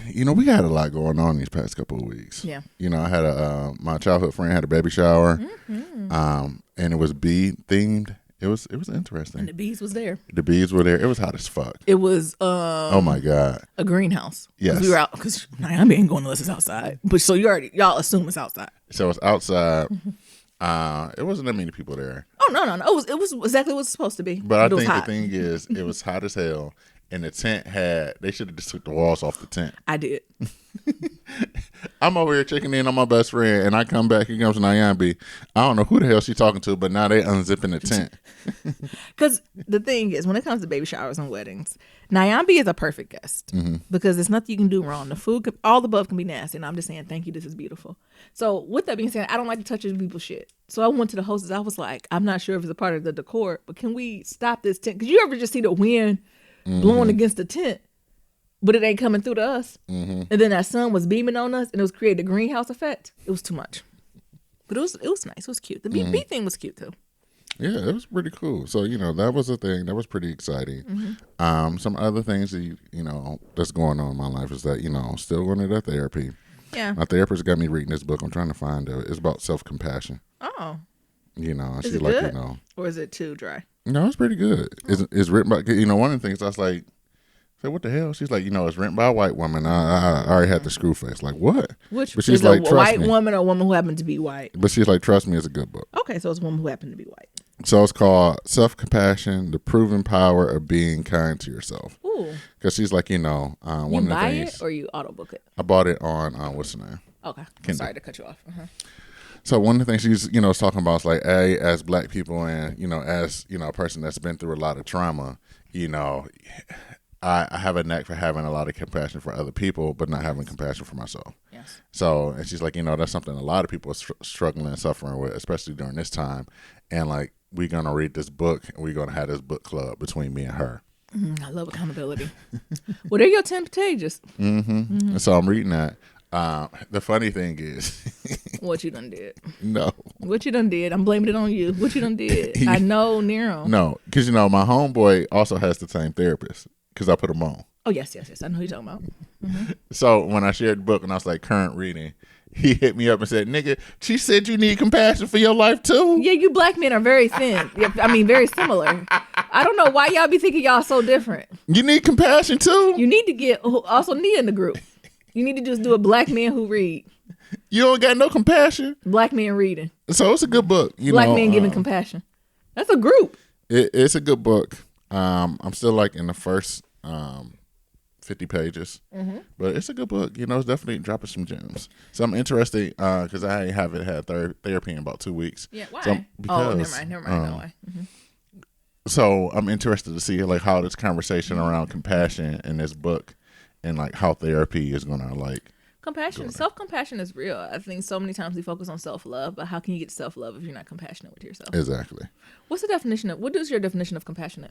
You know, we had a lot going on these past couple of weeks. Yeah. You know, I had my childhood friend had a baby shower, and it was bee themed. It was interesting. And the bees was there. The bees were there. It was hot as fuck. It was oh my God. A greenhouse. Yes. We were out because I ain't going unless it's outside. But so y'all assume it's outside. So it's outside. It wasn't that many people there. Oh no. It was exactly what it's supposed to be. But I think hot. the thing is, it was hot as hell, and the tent they should have just took the walls off the tent. I did. I'm over here checking in on my best friend, and I come back. He comes to Nyambi. I don't know who the hell she's talking to, but now they unzipping the tent. Because the thing is, when it comes to baby showers and weddings, Nyambi is a perfect guest because there's nothing you can do wrong. The food, all the above can be nasty, and I'm just saying, thank you, this is beautiful. So with that being said, I don't like to touch other people's shit. So I went to the hostess. I was like, I'm not sure if it's a part of the decor, but can we stop this tent? Because you ever just see the wind blowing against the tent, but it ain't coming through to us. And then that sun was beaming on us, and it was creating a greenhouse effect. It was too much. But it was nice. It was cute. The bee thing was cute too. Yeah, it was pretty cool. So, you know, that was a thing. That was pretty exciting. Some other things that, you know, that's going on in my life is that, you know, still going to that therapy. Yeah. My therapist got me reading this book. I'm trying to find it. It's about self-compassion. Oh. You know, Is she it like, good? you know. Or is it too dry? No, it's pretty good. It's written by, you know, one of the things I was like, what the hell? She's like, you know, it's written by a white woman. I already had the screw face. Like, what? Which but she's is like, a trust white me. woman or a woman who happened to be white? But she's like, trust me, it's a good book. Okay, so it's a woman who happened to be white. So it's called Self-Compassion, The Proven Power of Being Kind to Yourself. Ooh. Because she's like, you know, You one of the buy things. it or you auto book it? I bought it on, what's the name? Okay. Kindle. Sorry to cut you off. So one of the things she's, you know, is talking about is like, as black people and, you know, as, you know, a person that's been through a lot of trauma, you know, I have a knack for having a lot of compassion for other people, but not having compassion for myself. Yes. So, and she's like, you know, that's something a lot of people are struggling and suffering with, especially during this time. And like, we're going to read this book and we're going to have this book club between me and her. I love accountability. Well, they're your 10 pages. And so I'm reading that. The funny thing is, What you done did? no, What you done did? I'm blaming it on you. What you done did? I know, Nero. no, because, you know, my homeboy also has the same therapist because I put him on. Oh, yes. I know who you're talking about. So when I shared the book and I was like, current reading, he hit me up and said, nigga, she said you need compassion for your life too. Yeah, you black men are very thin. I mean, very similar. I don't know why y'all be thinking y'all so different. You need compassion too? You need to get also Nia in the group. You need to just do a black man who read. You don't got no compassion? Black men reading. So it's a good book. You Black know, men giving compassion. That's a group. It's a good book. I'm still like in the first 50 pages, but it's a good book. You know, it's definitely dropping some gems. So I'm interested because I haven't had therapy in about 2 weeks. Yeah, why? So, Never mind. No way. So I'm interested to see like how this conversation around compassion in this book and like how therapy is gonna like. Compassion, self-compassion is real. I think so many times we focus on self-love, but how can you get self-love if you're not compassionate with yourself? Exactly. What is your definition of compassionate?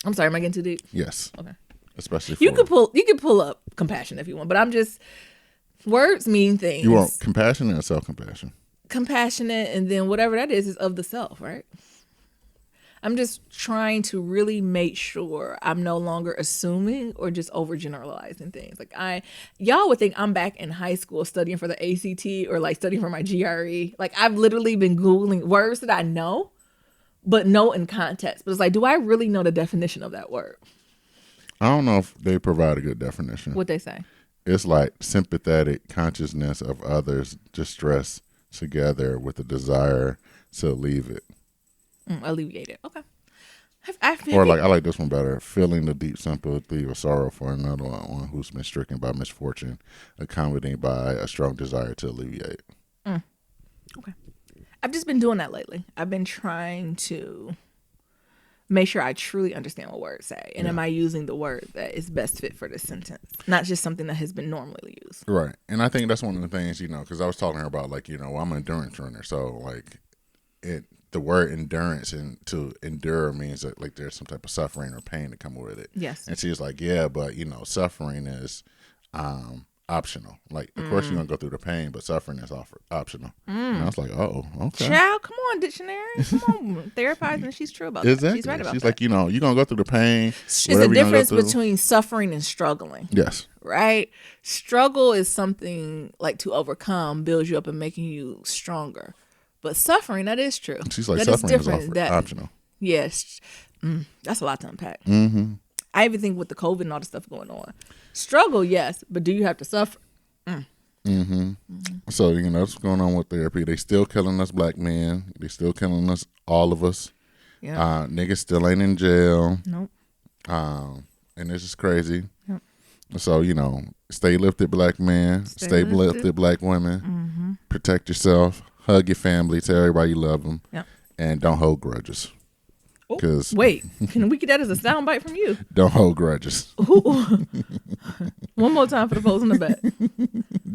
I'm sorry, am I getting too deep? Yes. Okay. Especially You could pull up compassion if you want, but I'm just words mean things. You want compassion or self-compassion? Compassionate, and then whatever that is of the self, right? I'm just trying to really make sure I'm no longer assuming or just overgeneralizing things. Like y'all would think I'm back in high school studying for the ACT or like studying for my GRE. Like I've literally been Googling words that I know, but know in context. But it's like, do I really know the definition of that word? I don't know if they provide a good definition. What they say? It's like sympathetic consciousness of others' distress together with the desire to alleviate it. Alleviate it. Okay. I Or like I like this one better. Feeling the deep sympathy or sorrow for another one who's been stricken by misfortune, accompanied by a strong desire to alleviate. Okay. I've just been doing that lately. I've been trying to make sure I truly understand what words say. And am I using the word that is best fit for this sentence? Not just something that has been normally used. Right. And I think that's one of the things, because I was talking about, like, I'm an endurance runner. So, like, the word endurance and to endure means that, like, there's some type of suffering or pain to come with it. Yes. And she's like, yeah, but, suffering is optional. Like, of course you're going to go through the pain, but suffering is optional. And I was like, oh, okay. Child, come on, dictionary. Come on. Therapizing, she's true about that. Exactly. She's right about She's that. like, you're going to go through the pain. It's a difference between suffering and struggling. Yes. Right? Struggle is something like to overcome, builds you up and making you stronger. But suffering, that is true. She's like, that suffering is optional. Yes. That's a lot to unpack. Mm-hmm. I even think with the COVID and all the stuff going on. Struggle, yes, but do you have to suffer? Mm-hmm. So, that's what's going on with therapy. They still killing us black men. They still killing us, all of us. Yeah. Niggas still ain't in jail. Nope. And this is crazy. Yep. So, stay lifted, black men. Stay lifted, black women. Mm-hmm. Protect yourself. Hug your family. Tell everybody you love them. Yep. And don't hold grudges. Cause wait, can we get that as a soundbite from you? Don't hold grudges. One more time for the folks in the back.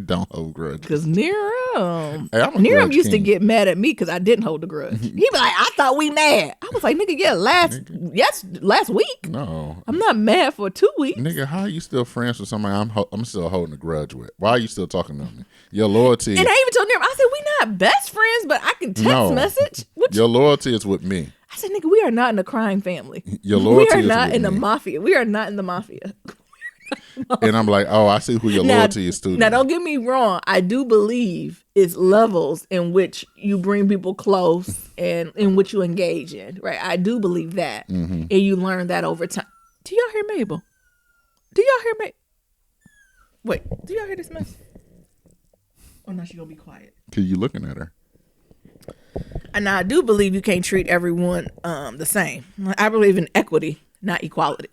Don't hold grudges. Because Niram, Niram used to get mad at me because I didn't hold the grudge. He'd be like, I thought we mad. I was like, nigga, yeah, last week. No. I'm not mad for 2 weeks. Nigga, how are you still friends with somebody I'm still holding a grudge with? Why are you still talking to me? Your loyalty. And I even told Niram, I said, we not best friends, but I can text message. Your loyalty is with me. I said, nigga, we are not in a crime family. Your loyalty we are not is in with the me. mafia. We are not in the mafia. And I'm like, oh, I see who your loyalty is to. Now, don't get me wrong. I do believe it's levels in which you bring people close and in which you engage in, right? I do believe that. Mm-hmm. And you learn that over time. Do y'all hear Mabel? Do y'all hear Mabel? Wait, do y'all hear this mess? Oh, no, she gonna be quiet. Cause you looking at her. And I do believe you can't treat everyone the same. I believe in equity, not equality.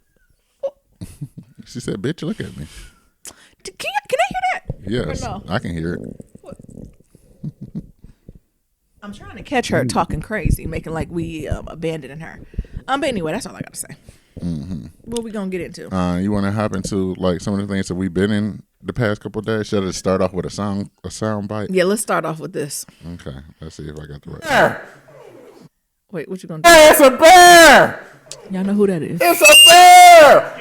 She said, bitch, look at me. Can I hear that? Yes, no? I can hear it. What? I'm trying to catch her talking crazy, making like we abandoning her. But anyway, that's all I got to say. Mm-hmm. What we gonna get into? You want to hop into like some of the things that we've been in the past couple of days? Should I start off with a sound bite? Yeah, let's start off with this. Okay, let's see if I got the right. Wait, what you gonna do? Hey, it's a bear! Y'all know who that is? It's a bear!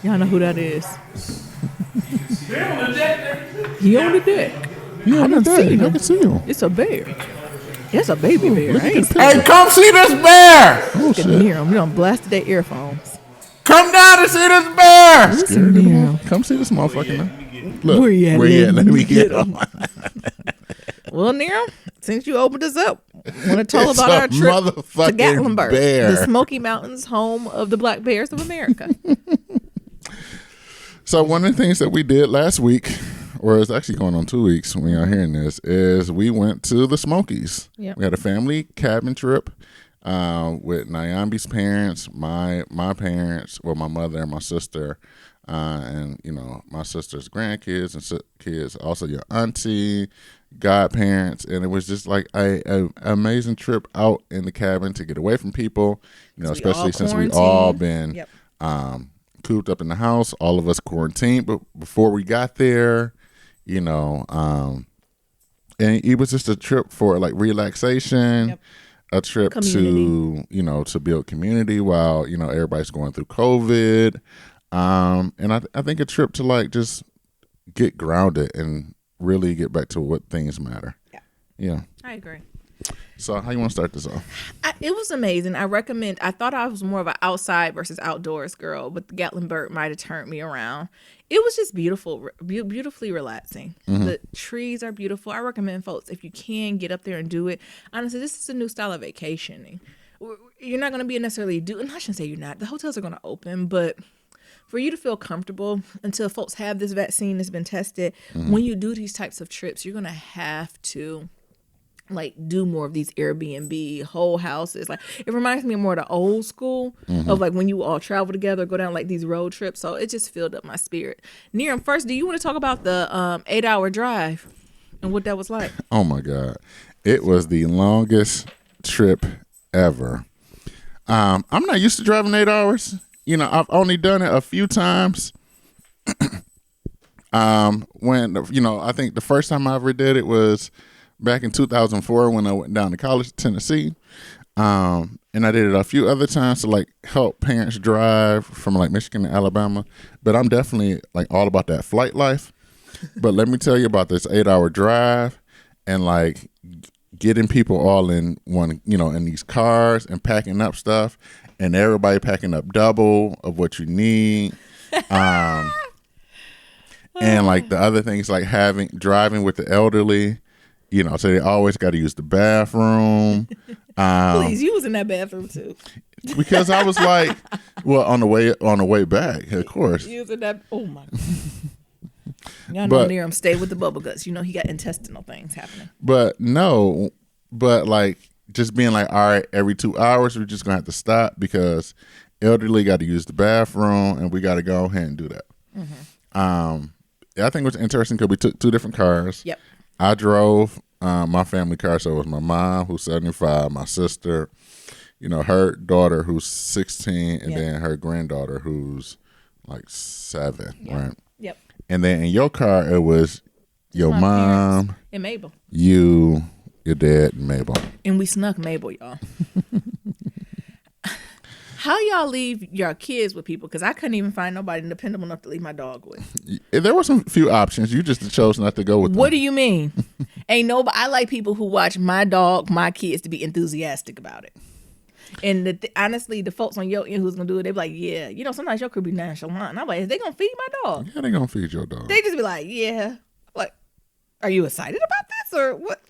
Y'all know who that is? He on the deck. Yeah, I done seen him. I can see him. It's a bear. It's a baby bear. Look I at ain't the Hey, come see this bear! Oh, can shit. hear him. You done blasted their earphones. Come down and see this bear! Scared of Yeah. him? Come see this motherfucker now. Look, Where you at? Let me get him. Well, Nero, since you opened us up, want to tell It's about a our trip to motherfucking Gatlinburg, bear. the Smoky Mountains, home of the Black Bears of America. So one of the things that we did last week, or it's actually going on 2 weeks when y'all hearing this, is we went to the Smokies. Yep. We had a family cabin trip with Nyambi's parents, my parents, well, my mother and my sister, and my sister's grandkids and kids, also your auntie, godparents, and it was just like a amazing trip out in the cabin to get away from people, especially since we all been Yep. cooped up in the house, all of us quarantined. But before we got there, and it was just a trip for like relaxation, Yep. a trip to to build community while everybody's going through COVID, and I think a trip to like just get grounded and really get back to what things matter. Yeah. I agree. So how you want to start this off? It was amazing. I thought I was more of an outside versus outdoors girl, but the Gatlinburg might have turned me around. It was just beautiful, beautifully relaxing. Mm-hmm. The trees are beautiful. I recommend folks, if you can, get up there and do it. Honestly, this is a new style of vacationing. You're not going to be necessarily I shouldn't say you're not. The hotels are going to open, but for you to feel comfortable until folks have this vaccine that's been tested, when you do these types of trips, you're going to have to like do more of these Airbnb whole houses. Like it reminds me more of the old school of like when you all travel together, go down like these road trips. So it just filled up my spirit. Neeram, first, do you want to talk about the 8-hour drive and what that was like? Oh my God. It was the longest trip ever. I'm not used to driving 8 hours. You know, I've only done it a few times. When, you know, I think the first time I ever did it was back in 2004 when I went down to college, Tennessee. And I did it a few other times to like help parents drive from like Michigan to Alabama. But I'm definitely like all about that flight life. But let me tell you about this 8-hour drive and like getting people all in one, you know, in these cars and packing up stuff and everybody packing up double of what you need. And like the other things like driving with the elderly, you know, so they always got to use the bathroom. Please, you was in that bathroom too. Because I was like, well, on the way back, of course. You was in that. Oh my God. Y'all know Neeram stay with the bubble guts. You know he got intestinal things happening. But like just being like, all right, every 2 hours we're just gonna have to stop because elderly got to use the bathroom and we got to go ahead and do that. I think it was interesting because we took 2 different cars. Yep. I drove my family car, so it was my mom who's 75, my sister, you know, her daughter who's 16, and then her granddaughter who's like 7, right? Yep. And then in your car, it was your mom and Mabel, you, your dad, and Mabel. And we snuck Mabel, y'all. How y'all leave your kids with people? Because I couldn't even find nobody dependable enough to leave my dog with. There were some few options. You just chose not to go with them. What do you mean? Ain't nobody. I like people who watch my dog, my kids, to be enthusiastic about it. And honestly, the folks on your end who's gonna do it, they be like, yeah, you know, sometimes your crew be nonchalant. And I'm like, is they gonna feed my dog? Yeah, they gonna feed your dog. They just be like, yeah. Like, are you excited about this or what?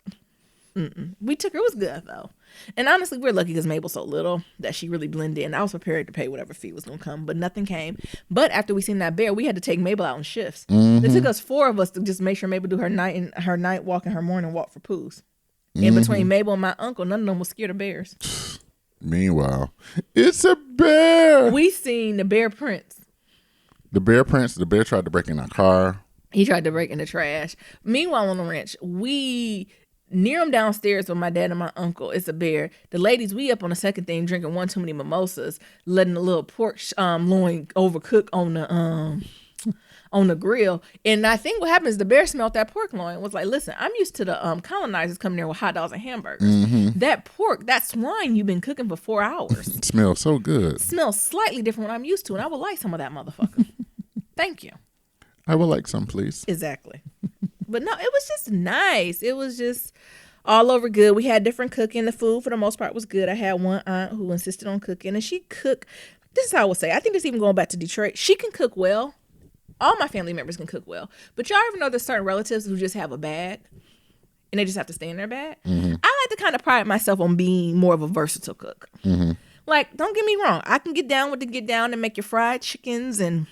We took her. It was good though. And honestly, we're lucky because Mabel's so little that she really blended in. I was prepared to pay whatever fee was going to come, but nothing came. But after we seen that bear, we had to take Mabel out on shifts. It took us 4 of us to just make sure Mabel do her night walk and her morning walk for poos. In between Mabel and my uncle, none of them was scared of bears. Meanwhile, it's a bear. We seen the bear prints. The bear tried to break in our car. He tried to break in the trash. Meanwhile, on the ranch, we near him downstairs with my dad and my uncle. It's a bear. The ladies, we up on the second thing drinking one too many mimosas, letting the little pork loin overcook on the grill. And I think what happened is the bear smelled that pork loin and was like, listen, I'm used to the colonizers coming there with hot dogs and hamburgers. That pork, that swine you've been cooking for 4 hours. It smells so good. Smells slightly different from what I'm used to, and I would like some of that motherfucker. Thank you. I would like some, please. Exactly. But no, it was just nice. It was just all over good. We had different cooking. The food, for the most part, was good. I had one aunt who insisted on cooking, and she cooked. This is how I would say. I think this even going back to Detroit. She can cook well. All my family members can cook well. But y'all ever know there's certain relatives who just have a bag, and they just have to stay in their bag? I like to kind of pride myself on being more of a versatile cook. Like, don't get me wrong. I can get down with the get down and make your fried chickens and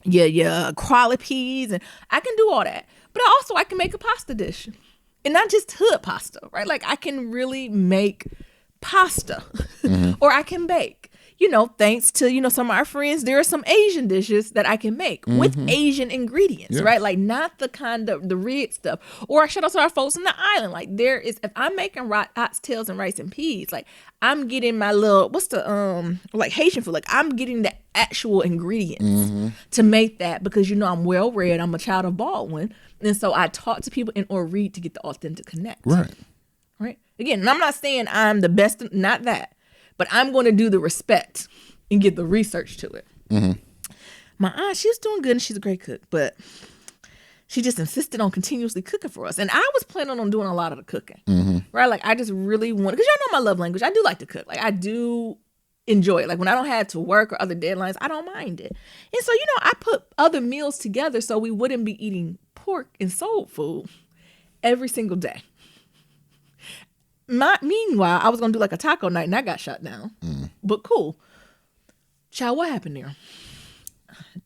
your crawler peas, and I can do all that. But also, I can make a pasta dish. And not just hood pasta, right? Like, I can really make pasta. Or I can bake. You know, thanks to, you know, some of our friends, there are some Asian dishes that I can make with Asian ingredients, right? Like, not the kind of, the red stuff. Or I shout out to our folks in the island. Like, there is, if I'm making oxtails and rice and peas, like, I'm getting my little, what's the, like, Haitian food. Like, I'm getting the actual ingredients to make that because, you know, I'm well-read. I'm a child of Baldwin. And so I talk to people and or read to get the authentic connect. Right. Again, and I'm not saying I'm the best, not that. But I'm going to do the respect and get the research to it. My aunt, she was doing good and she's a great cook, but she just insisted on continuously cooking for us. And I was planning on doing a lot of the cooking, right? Like, I just really want, because y'all know my love language. I do like to cook. Like, I do enjoy it. Like, when I don't have to work or other deadlines, I don't mind it. And so, you know, I put other meals together so we wouldn't be eating pork and soul food every single day. Meanwhile, I was going to do like a taco night and I got shut down. But cool. Child, what happened there?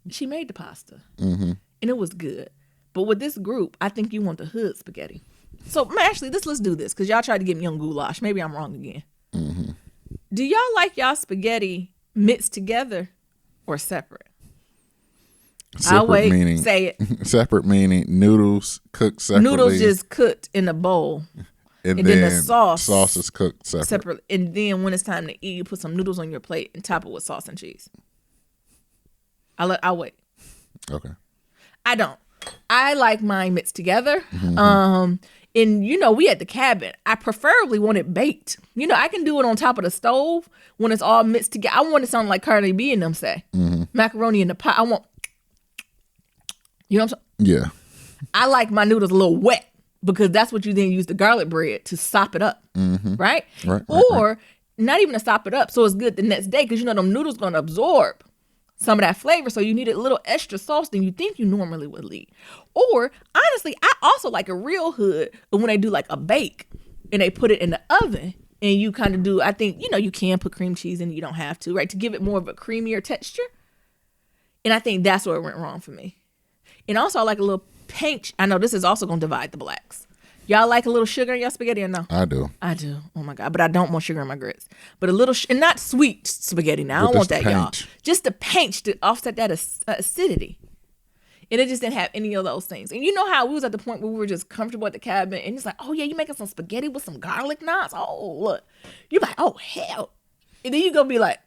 She made the pasta, and it was good. But with this group, I think you want the hood spaghetti. So actually, let's do this because y'all tried to get me on goulash. Maybe I'm wrong again. Do y'all like y'all spaghetti mixed together or separate? I'll wait. Meaning, say it. Separate meaning noodles cooked separately. Noodles just cooked in a bowl. and then the sauce is cooked separate. And then when it's time to eat, you put some noodles on your plate and top it with sauce and cheese. I'll wait. Okay. I don't. I like mine mixed together. And we at the cabin, I preferably want it baked. I can do it on top of the stove when it's all mixed together. I want it to sound like Cardi B and them say. Macaroni in the pot. I want, what I'm saying? Yeah. I like my noodles a little wet because that's what you then use the garlic bread to sop it up. Right? Or not even to sop it up so it's good the next day because them noodles going to absorb some of that flavor, so you need a little extra sauce than you think you normally would need. Or, honestly, I also like a real hood when they do like a bake and they put it in the oven and you kind of do, I think, you can put cream cheese in, you don't have to, right, to give it more of a creamier texture. And I think that's where it went wrong for me. And also, I like a little pinch. I know this is also going to divide the blacks. Y'all like a little sugar in your spaghetti or no? I do. Oh my God. But I don't want sugar in my grits. But a little, and not sweet spaghetti now. I don't want that, y'all. Just the pinch to offset that acidity. And it just didn't have any of those things. And you know how we was at the point where we were just comfortable at the cabin and it's like, oh yeah, you making some spaghetti with some garlic knots? Oh, look. You're like, oh, hell. And then you go be like,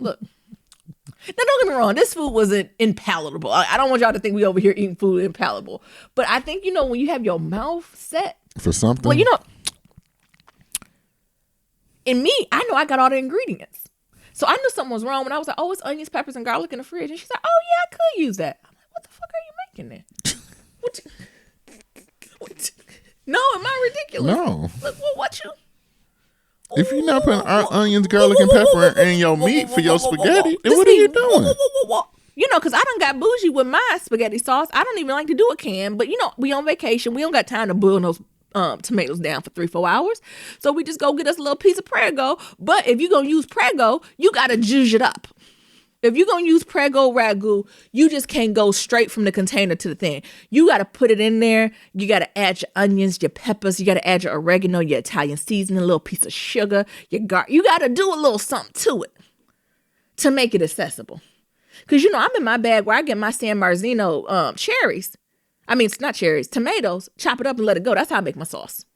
look. Now, don't get me wrong. This food wasn't impalatable. I don't want y'all to think we over here eating food impalatable. But I think, when you have your mouth set for something. Well, in me, I know I got all the ingredients. So I knew something was wrong when I was like, oh, it's onions, peppers, and garlic in the fridge. And she's like, oh, yeah, I could use that. I'm like, what the fuck are you making there? What? No, am I ridiculous? No. Look, what you... If you're not putting onions, garlic, and pepper in your meat for your spaghetti, then what are you doing? Because I done got bougie with my spaghetti sauce. I don't even like to do a can. But, we on vacation. We don't got time to boil those tomatoes down for 3-4 hours. So we just go get us a little piece of Prego. But if you're going to use Prego, you got to zhuzh it up. If you're going to use Prego ragu, you just can't go straight from the container to the thing. You got to put it in there. You got to add your onions, your peppers. You got to add your oregano, your Italian seasoning, a little piece of sugar, your garlic. You got to do a little something to it to make it accessible. Because, I'm in my bag where I get my San Marzino cherries. I mean, it's not cherries, tomatoes, chop it up and let it go. That's how I make my sauce.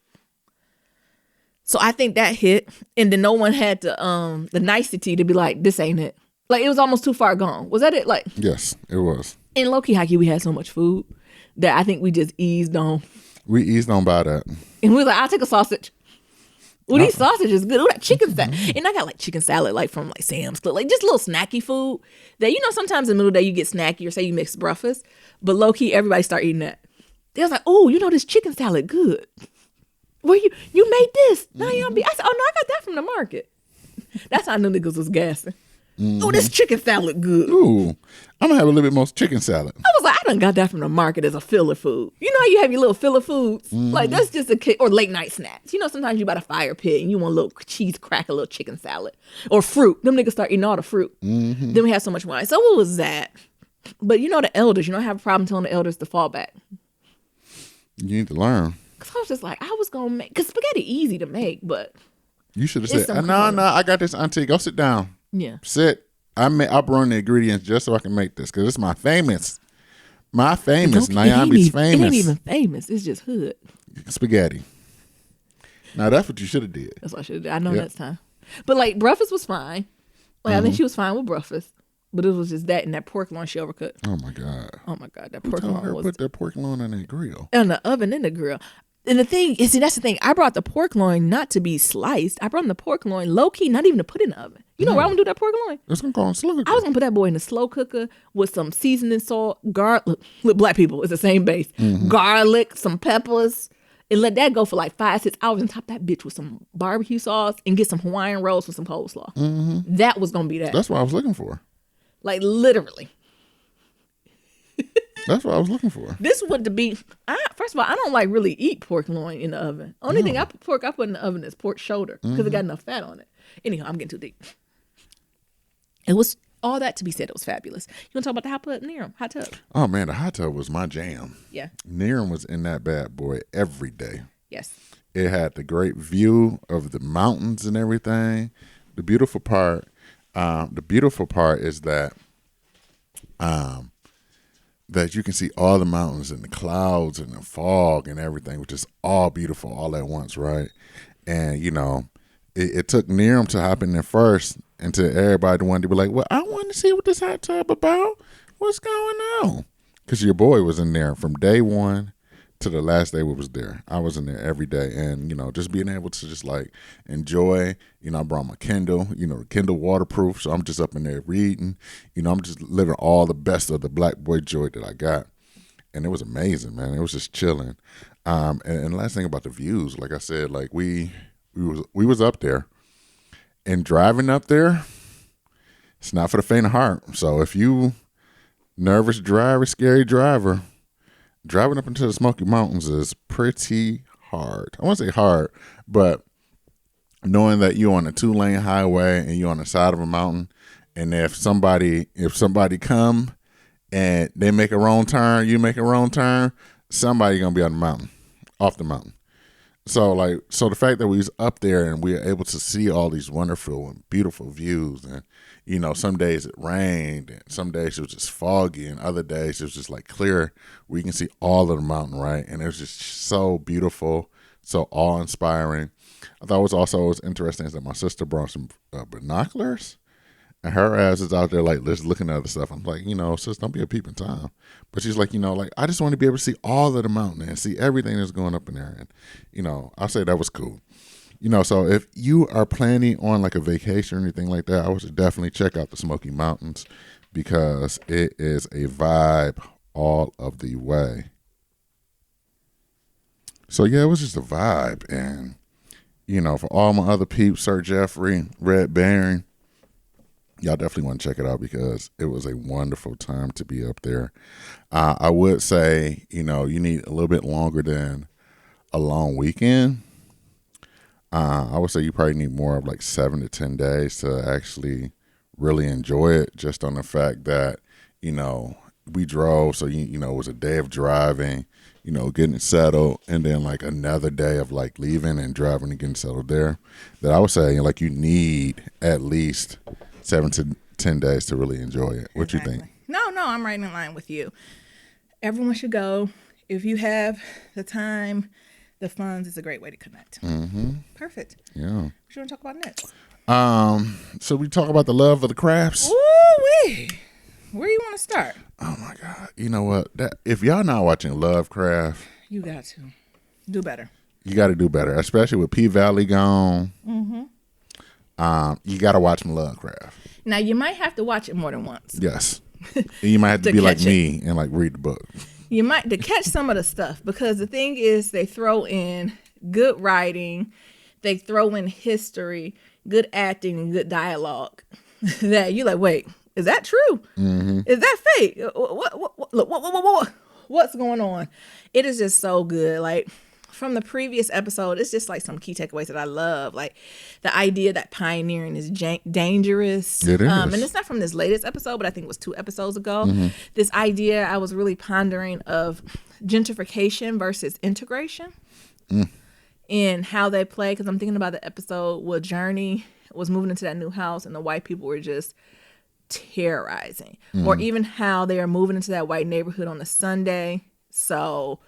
So I think that hit. And then no one had the nicety to be like, this ain't it. Like, it was almost too far gone. Was that it? Like, yes, it was. In low-key hockey, we had so much food that I think we just eased on. We eased on by that. And we were like, I'll take a sausage. Well, these sausages good. Ooh, that chicken salad. And I got like chicken salad like from like Sam's Club. Like just little snacky food that, sometimes in the middle of the day you get snacky or say you mix breakfast. But low-key, everybody start eating that. They was like, oh, this chicken salad good. Where you made this? I said, oh, no, I got that from the market. That's how I knew niggas was gassing. Oh, this chicken salad good. Ooh, I'm gonna have a little bit more chicken salad. I was like, I done got that from the market as a filler food. You know how you have your little filler foods? Like that's just or late night snacks. Sometimes you by the fire pit and you want a little cheese cracker, a little chicken salad or fruit. Them niggas start eating all the fruit. Then we have so much wine. So what was that? But the elders, I have a problem telling the elders to fall back. You need to learn. Cause I was just like, I was gonna make, cause spaghetti easy to make, but you should have said, no, I got this, auntie. Go sit down. Yeah. Sit. I brought the ingredients just so I can make this because it's my famous. Nyambi's famous. It ain't even famous. It's just hood. Spaghetti. Now that's what you should have did. That's what I should have did. I know next time. But like breakfast was fine. Like I think she was fine with breakfast. But it was just that and that pork loin she overcooked. Oh my God. That pork loin was. Put that pork loin in the grill. In the oven in the grill. And the thing is, that's the thing. I brought the pork loin not to be sliced. I brought the pork loin low key, not even to put in the oven. Where I'm gonna do that pork loin? It's gonna go in slow cooker. I was gonna put that boy in the slow cooker with some seasoning salt, garlic. Look, black people, it's the same base. Garlic, some peppers, and let that go for like 5-6 hours and top that bitch with some barbecue sauce and get some Hawaiian rolls with some coleslaw. That was gonna be that. That's what I was looking for. Like literally. That's what I was looking for. This would be. First of all, I don't like really eat pork loin in the oven. Only thing I put in the oven is pork shoulder because it got enough fat on it. Anyhow, I'm getting too deep. It was all that to be said, it was fabulous. You want to talk about the hot tub, Near hot tub? Oh man, the hot tub was my jam. Yeah. Niram was in that bad boy every day. Yes. It had the great view of the mountains and everything. The beautiful part is that that you can see all the mountains and the clouds and the fog and everything, which is all beautiful all at once, right? And it took Niram to hop in there first, until everybody wanted to be like, well, I want to see what this hot tub about. What's going on? Because your boy was in there from day one to the last day we was there. I was in there every day, and just being able to just like enjoy. I brought my Kindle, the Kindle waterproof, so I'm just up in there reading. I'm just living all the best of the black boy joy that I got, and it was amazing, man. It was just chilling. And the last thing about the views, like I said, like we was up there, and driving up there, it's not for the faint of heart. So if you nervous driver, scary driver, driving up into the Smoky Mountains is pretty hard. I won't say hard, but knowing that you're on a 2-lane highway and you're on the side of a mountain, and if somebody come and they make a wrong turn, you make a wrong turn, somebody gonna be on the mountain, off the mountain. So the fact that we was up there and we were able to see all these wonderful and beautiful views, and some days it rained, and some days it was just foggy, and other days it was just like clear where you can see all of the mountain, right? And it was just so beautiful, so awe-inspiring. I thought it was interesting is that my sister brought some binoculars, and her ass is out there like just looking at the stuff. I'm like, sis, don't be a peeping Tom. But she's like, I just want to be able to see all of the mountain and see everything that's going up in there. And, I'll say that was cool. So if you are planning on like a vacation or anything like that, I would definitely check out the Smoky Mountains, because it is a vibe all of the way. So yeah, it was just a vibe. And, for all my other peeps, Sir Jeffrey, Red Baron, y'all definitely want to check it out, because it was a wonderful time to be up there. I would say, you need a little bit longer than a long weekend. I would say you probably need more of like 7 to 10 days to actually really enjoy it, just on the fact that, we drove. So, it was a day of driving, getting settled, and then like another day of like leaving and driving and getting settled there. That I would say like you need at least 7 to 10 days to really enjoy it. What you think? No, I'm right in line with you. Everyone should go. If you have the time, the funds, is a great way to connect. Mm-hmm. Perfect. Yeah. What you want to talk about next? So we talk about the love of the crafts. Ooh-wee. Where you want to start? Oh my God. You know what? If y'all not watching Lovecraft, You got to do better. You got to do better, especially with P Valley gone. Mm-hmm. You got to watch Lovecraft. Now, you might have to watch it more than once. Yes. And you might have to be like me and like read the book. You might to catch some of the stuff, because the thing is they throw in good writing, they throw in history, good acting, and good dialogue that you like, wait, is that true? Mm-hmm. Is that fake? What's going on? It is just so good. Like from the previous episode, it's just like some key takeaways that I love. Like the idea that pioneering is dangerous. It is. And it's not from this latest episode, but I think it was 2 episodes ago. Mm-hmm. This idea I was really pondering of gentrification versus integration and how they play. Because I'm thinking about the episode where Journey was moving into that new house and the white people were just terrorizing. Or even how they are moving into that white neighborhood on a Sunday. So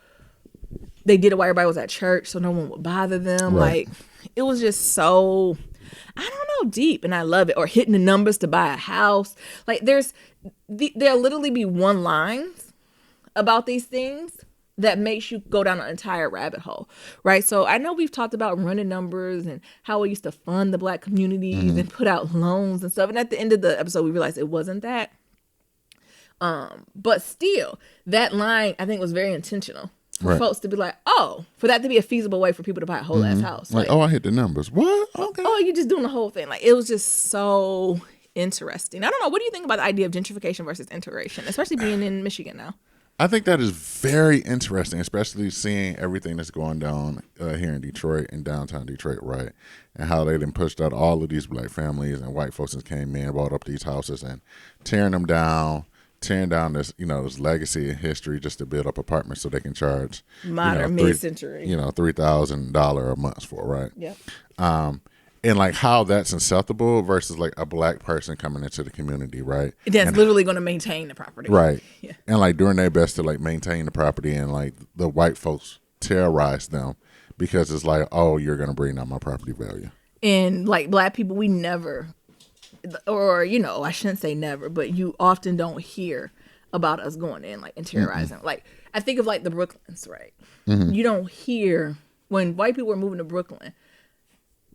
they did it while everybody was at church, so no one would bother them. Right. Like, it was just so, I don't know, deep, and I love it. Or hitting the numbers to buy a house. Like, there'll literally be one lines about these things that makes you go down an entire rabbit hole, right? So I know we've talked about running numbers and how we used to fund the Black communities and put out loans and stuff. And at the end of the episode, we realized it wasn't that. But still, that line, I think, was very intentional. For folks to be like, for that to be a feasible way for people to buy a whole ass house. Like, I hit the numbers. What? Okay. Oh, you're just doing the whole thing. Like, it was just so interesting. I don't know. What do you think about the idea of gentrification versus integration, especially being in Michigan now? I think that is very interesting, especially seeing everything that's going down here in Detroit, in downtown Detroit, right? And how they then pushed out all of these black families and white folks that came in, bought up these houses and tearing them down, tearing down this, this legacy and history just to build up apartments so they can charge Modern mid-century. $3,000 a month for, right? Yep. And like how that's acceptable versus like a black person coming into the community, right? That's literally going to maintain the property. Right. Yeah. And like doing their best to like maintain the property, and like the white folks terrorize them because it's like, oh, you're going to bring down my property value. And like black people, we never, or, I shouldn't say never, but you often don't hear about us going in like and terrorizing. Like I think of like the Brooklyns, right? You don't hear when white people were moving to Brooklyn.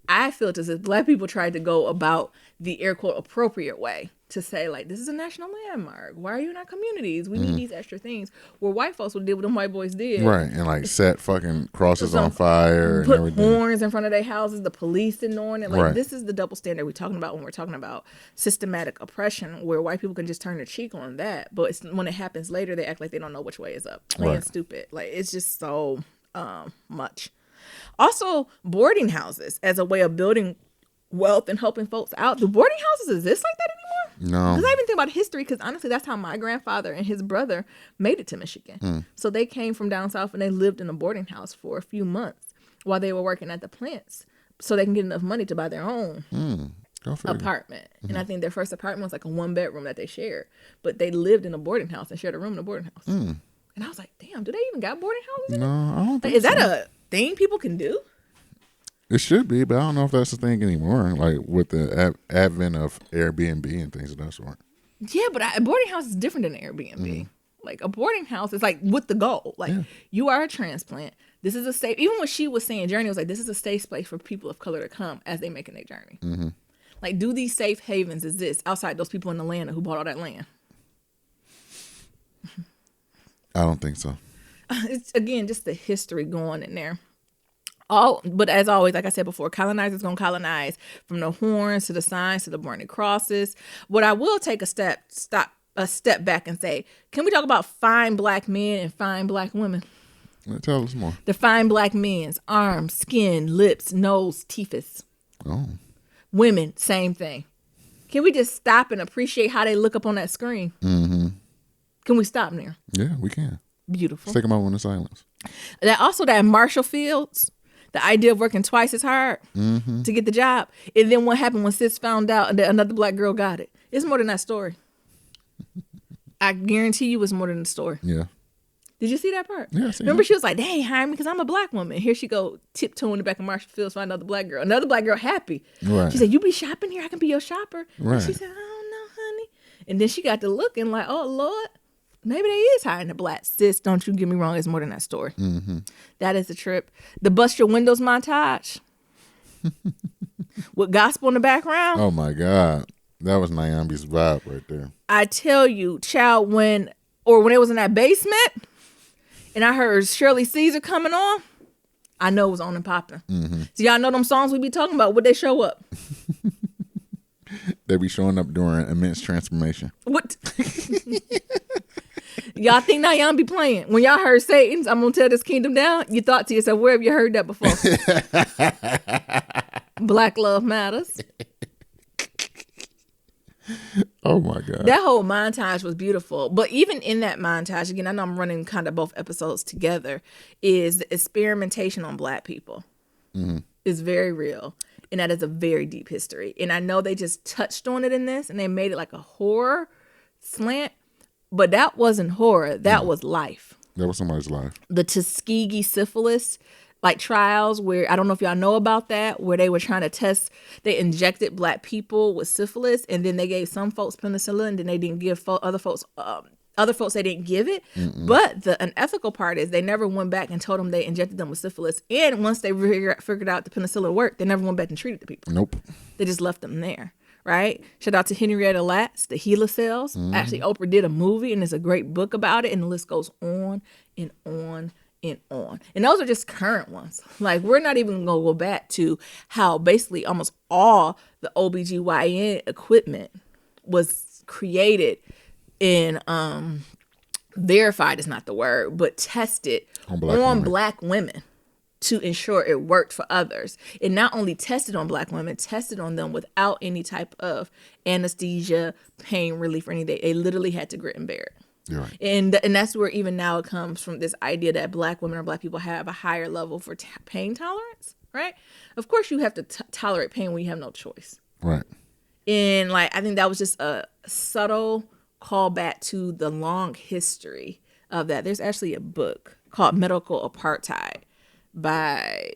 I feel as if black people tried to go about the air quote appropriate way to say like, this is a national landmark. Why are you in our communities? We need these extra things. Where white folks would do what them white boys did. Right. And like set fucking crosses on fire and put everything. horns in front of their houses. The police didn't know it. Like Right. This is the double standard we're talking about when we're talking about systematic oppression, where white people can just turn their cheek on that. But when it happens later, they act like they don't know which way is up. Playing Right. stupid. Like it's just so much. Also, boarding houses as a way of building wealth and helping folks out. Do boarding houses exist like that anymore? No. Because I even think about history, because honestly, that's how my grandfather and his brother made it to Michigan. So they came from down south and they lived in a boarding house for a few months while they were working at the plants so they can get enough money to buy their own Go figure. apartment. And I think their first apartment was like a 1-bedroom that they shared. But they lived in a boarding house and shared a room in a boarding house. And I was like, damn, do they even got boarding houses? No, I don't Like, think is that so. a thing people can do? It should be, but I don't know if that's the thing anymore. Like with the advent of Airbnb and things of that sort. Yeah, but a boarding house is different than an Airbnb. Like a boarding house is like with the goal. Like you are a transplant. This is a safe. Even when she was saying journey, was like, this is a safe place for people of color to come as they making their journey. Like, do these safe havens exist outside those people in Atlanta who bought all that land? I don't think so. It's again just the history going in there. But as always, like I said before, colonizers gonna colonize from the horns to the signs to the burning crosses. What I will take a step back and say, can we talk about fine black men and fine black women? Tell us more. The fine black men's arms, skin, lips, nose, teethus. Oh. Women, same thing. Can we just stop and appreciate how they look up on that screen? Can we stop there? Yeah, we can. Beautiful. Stick them out in the silence. That Marshall Fields, the idea of working twice as hard to get the job. And then what happened when Sis found out that another black girl got it? It's more than that story. I guarantee you it's more than the story. Yeah. Did you see that part? Yeah, I seen Remember it. she was like, "Dang, hire me because I'm a black woman." Here she go tiptoeing in the back of Marshall Fields for another black girl. Another black girl happy. Right. She said, "You be shopping here? I can be your shopper." Right. And she said, "I don't know, honey." And then she got to looking like, "Oh, Lord, maybe they is hiring a black." Sis, don't you get me wrong. It's more than that story. That is a trip. The Bust Your Windows montage with gospel in the background. Oh my God. That was Nyambi's vibe right there. I tell you, child, when it was in that basement and I heard Shirley Caesar coming on, I know it was on and popping. So y'all know them songs we be talking about, would they show up? They be showing up during immense transformation. What? Y'all think Nayan be playing? When y'all heard Satan's, I'm gonna tear this kingdom down, you thought to yourself, where have you heard that before? Black Love Matters. Oh my God. That whole montage was beautiful. But even in that montage, again, I know I'm running kind of both episodes together, is the experimentation on black people is very real. And that is a very deep history. And I know they just touched on it in this and they made it like a horror slant, but that wasn't horror. That was life. That was somebody's life. The Tuskegee syphilis like trials where I don't know if y'all know about that, where they were trying to test, they injected black people with syphilis and then they gave some folks penicillin and then they didn't give other folks they didn't give it. But the unethical part is they never went back and told them they injected them with syphilis. And once they figured out the penicillin worked, they never went back and treated the people. Nope. They just left them there. Right? Shout out to Henrietta Lacks, the HeLa cells. Actually, Oprah did a movie and there's a great book about it and the list goes on and on and on. And those are just current ones. Like, we're not even going to go back to how basically almost all the OBGYN equipment was created in verified is not the word, but tested On on black black women. women to ensure it worked for others. It not only tested on black women, tested on them without any type of anesthesia, pain relief, or anything. They literally had to grit and bear it. You're right. And that's where even now it comes from, this idea that black women or black people have a higher level for pain tolerance, right? Of course, you have to tolerate pain when you have no choice. Right. And like, I think that was just a subtle callback to the long history of that. There's actually a book called Medical Apartheid by,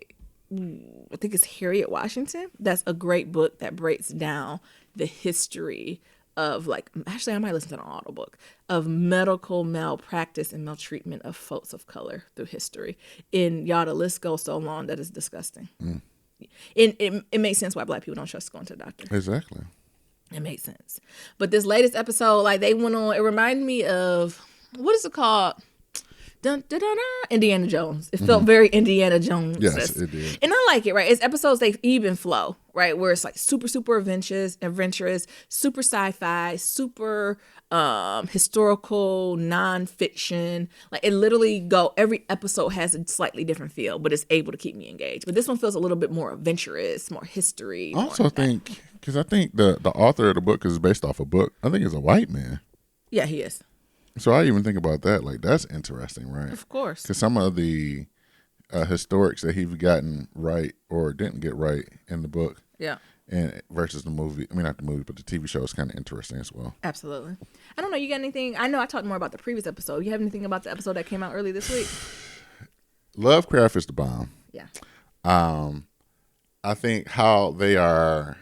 I think it's Harriet Washington. That's a great book that breaks down the history of, like, actually I might listen to an audiobook of medical malpractice and maltreatment of folks of color through history. And y'all, the list goes so long that it's disgusting. And it makes sense why black people don't trust going to the doctor. Exactly. It makes sense. But this latest episode, like, they went on, it reminded me of, what is it called? Dun, dun, dun, dun, Indiana Jones. It felt very Indiana Jones. Yes, it did. And I like it, right? It's episodes, they even flow, right? Where it's like super, super adventurous, super sci-fi, super historical, nonfiction. Like, it literally every episode has a slightly different feel, but it's able to keep me engaged. But this one feels a little bit more adventurous, more history. I also think, because I think the author of the book is based off a book. I think it's a white man. Yeah, he is. So I even think about that. Like, that's interesting, right? Of course. Because some of the historics that he's gotten right or didn't get right in the book, Yeah. and versus the movie. I mean, not the movie, but the TV show is kind of interesting as well. Absolutely. I don't know. You got anything? I know I talked more about the previous episode. You have anything about the episode that came out early this week? Lovecraft is the bomb. Yeah. I think how they are.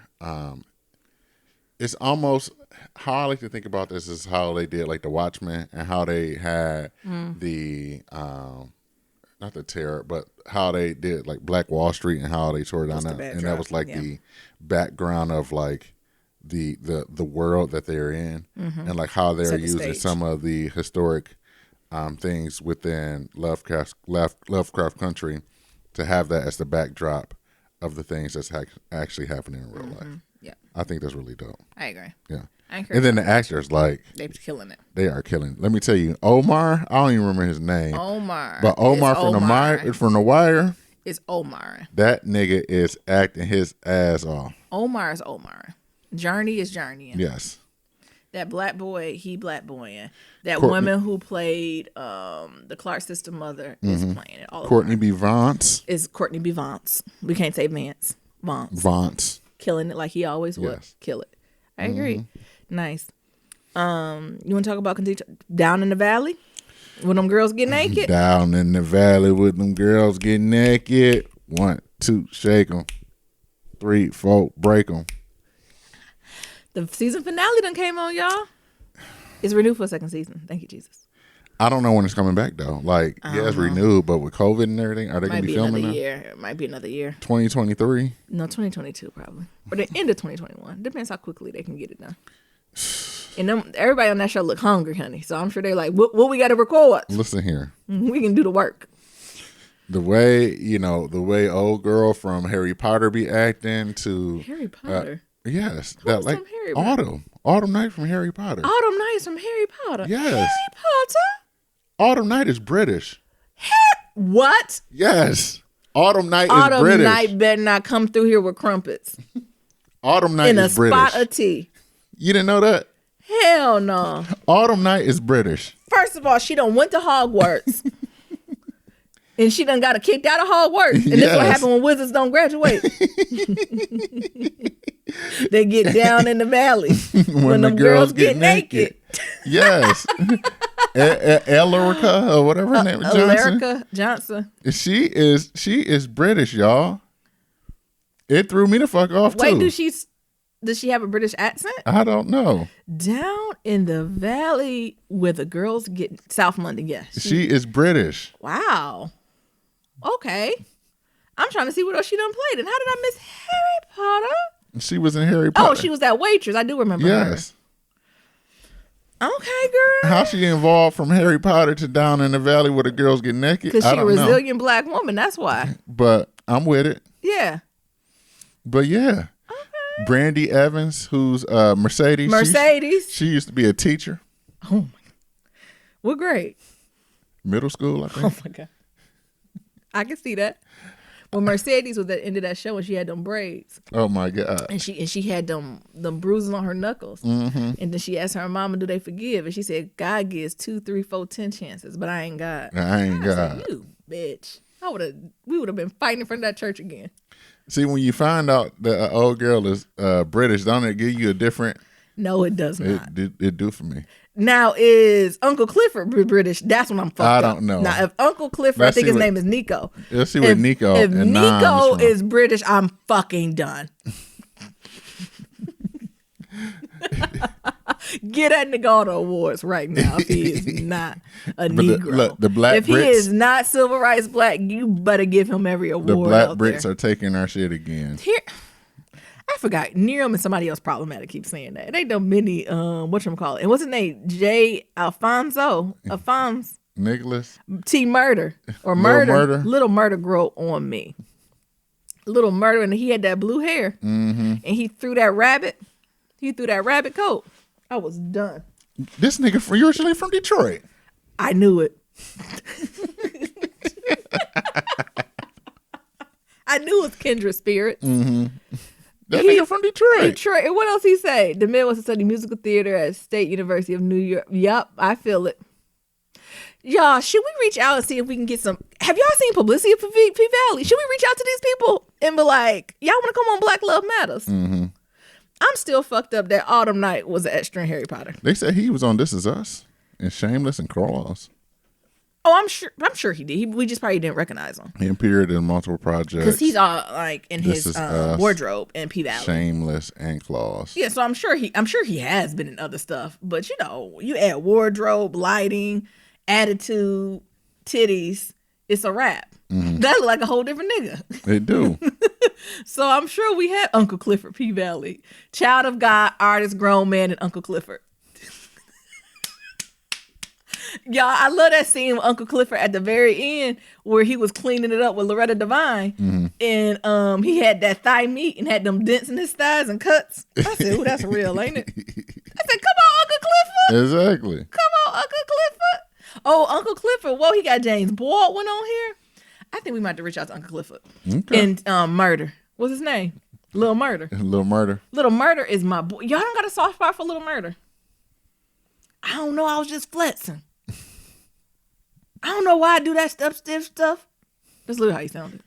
It's almost how I like to think about this is how they did like the Watchmen and how they had the not the terror, but how they did like Black Wall Street and how they tore down that, and that was like the background of like the world that they're in, and like how they're using stage. some of the historic things within Lovecraft country to have that as the backdrop of the things that's actually happening in real life. Yeah. I think that's really dope. I agree. Yeah. I encourage And then the actors, like, they're killing it. they are killing. Let me tell you, Omar, I don't even remember his name. Omar. But Omar from The Wire, is Omar. that nigga is acting his ass off. Omar is Omar. Journey is journeying. Yes. That black boy, he black boying. That Courtney- woman who played the Clark sister mother is playing it. All Courtney over. B. Vance. Is Courtney B. Vance. We can't say Vance. Vance. Killing it like he always would. Yes. Kill it. I agree. Nice. You want to talk about Down in the Valley? When them girls get naked? Down in the valley with them girls getting naked. 1, 2, shake them. 3, 4, break them. The season finale done came on, y'all. It's renewed for a second season. Thank you, Jesus. I don't know when it's coming back though. Like, yeah, it's renewed, but with COVID and everything, are they Might going to be be filming another that? year. It might be another year. 2023? No, 2022 probably. Or the end of 2021. Depends how quickly they can get it done. And everybody on that show look hungry, honey. So I'm sure they're like, what we got to record? Listen here. We can do the work. The way old girl from Harry Potter be acting to Harry Potter. yes, Who's from Harry Potter? Autumn Knight from Harry Potter. Autumn Nights from Harry Potter. Yes. Harry Potter? Autumn Knight is British. What? Yes, Autumn Knight is Autumn British. Night better not come through here with crumpets Autumn Knight in a is British. spot of tea. You didn't know that? Hell no. Autumn Knight is British. First of all, she done went to Hogwarts. And she done got kicked out of Hogwarts. And this is what Yes. happened when wizards don't graduate. They get down in the valley when the them girls get naked. Yes, Elarica or whatever her name is, Johnson. Alarica Johnson. She is British, y'all. It threw me the fuck off Wait, too. does she have a British accent? I don't know. Down in the valley where the girls get South London, yes. She is British. Wow. Okay. I'm trying to see what else she done played. And how did I miss Harry Potter? She was in Harry Potter. Oh, she was that waitress. I do remember Yes. her. Okay, girl. How she involved from Harry Potter to Down in the Valley where the girls get naked? Because I she a don't know. resilient black woman. That's why. But I'm with it. Yeah. But yeah. Okay. Brandy Evans, who's Mercedes. Mercedes. She used to be a teacher. Oh my. What grade? Middle school, I think. Oh my God. I can see that. When Mercedes was at the end of that show and she had them braids. Oh my God. And she had them bruises on her knuckles. Mm-hmm. And then she asked her mama, do they forgive? And she said, God gives 2, 3, 4, 10 chances, but I ain't God. I ain't I God. said, you bitch. We would have been fighting in front of that church again. See, when you find out that an old girl is British, don't it give you a different? No, it does not. It do for me. Now, is Uncle Clifford British? That's when I'm fucked I up. don't know. Now, if Uncle Clifford, I Let's think see his what- name is Nico. Let's see what Nico If and Nam Nico is from. is British, I'm fucking done. Get that nigga all the awards right now if he is not a Negro. the black if he Brits- is not civil rights black, you better give him every award. The black out Brits there. are taking our shit again. Here, I forgot. Nerium and somebody else problematic keep saying that. They done many whatchamacallit. And what's his name? J. Alphonse Nicholas. T Murder or Little Murder. Murder? Little Murder grow on me. Little Murder, and he had that blue hair. Mm-hmm. And he threw that rabbit. He threw that rabbit coat. I was done. This nigga from originally from Detroit. I knew it. I knew it was kindred spirits. That nigga from Detroit. Detroit. And what else he say? The man wants to study musical theater at State University of New York. Yup, I feel it. Y'all, should we reach out and see if we can get some? Have y'all seen publicity for P Valley? Should we reach out to these people and be like, y'all want to come on Black Love Matters? Mm-hmm. I'm still fucked up that Autumn Night was an extra in Harry Potter. They said he was on This Is Us and Shameless and Claws. Oh, I'm sure he did. We just probably didn't recognize him He appeared in multiple projects. because he's all like in This his Is Us, wardrobe in P Valley. Shameless and Claws. Yeah, so I'm sure he has been in other stuff, but you know, you add wardrobe, lighting, attitude, titties, it's a wrap. That look like a whole different nigga. They do. So I'm sure we had Uncle Clifford P Valley, child of God, artist, grown man, and Uncle Clifford. Y'all, I love that scene with Uncle Clifford at the very end where he was cleaning it up with Loretta Devine, and he had that thigh meat and had them dents in his thighs and cuts. I said, "Ooh, that's real, ain't it?" I said, "Come on, Uncle Clifford, Exactly. come on, Uncle Clifford." Oh, Uncle Clifford. Whoa, he got James Baldwin on here. I think we might have to reach out to Uncle Clifford. Okay. And Murder. What's his name? Little Murder. Little Murder. Little Murder is my boy. Y'all don't got a soft spot for Little Murder. I don't know. I was just flexing. I don't know why I do that stiff stuff. That's literally how he sounded.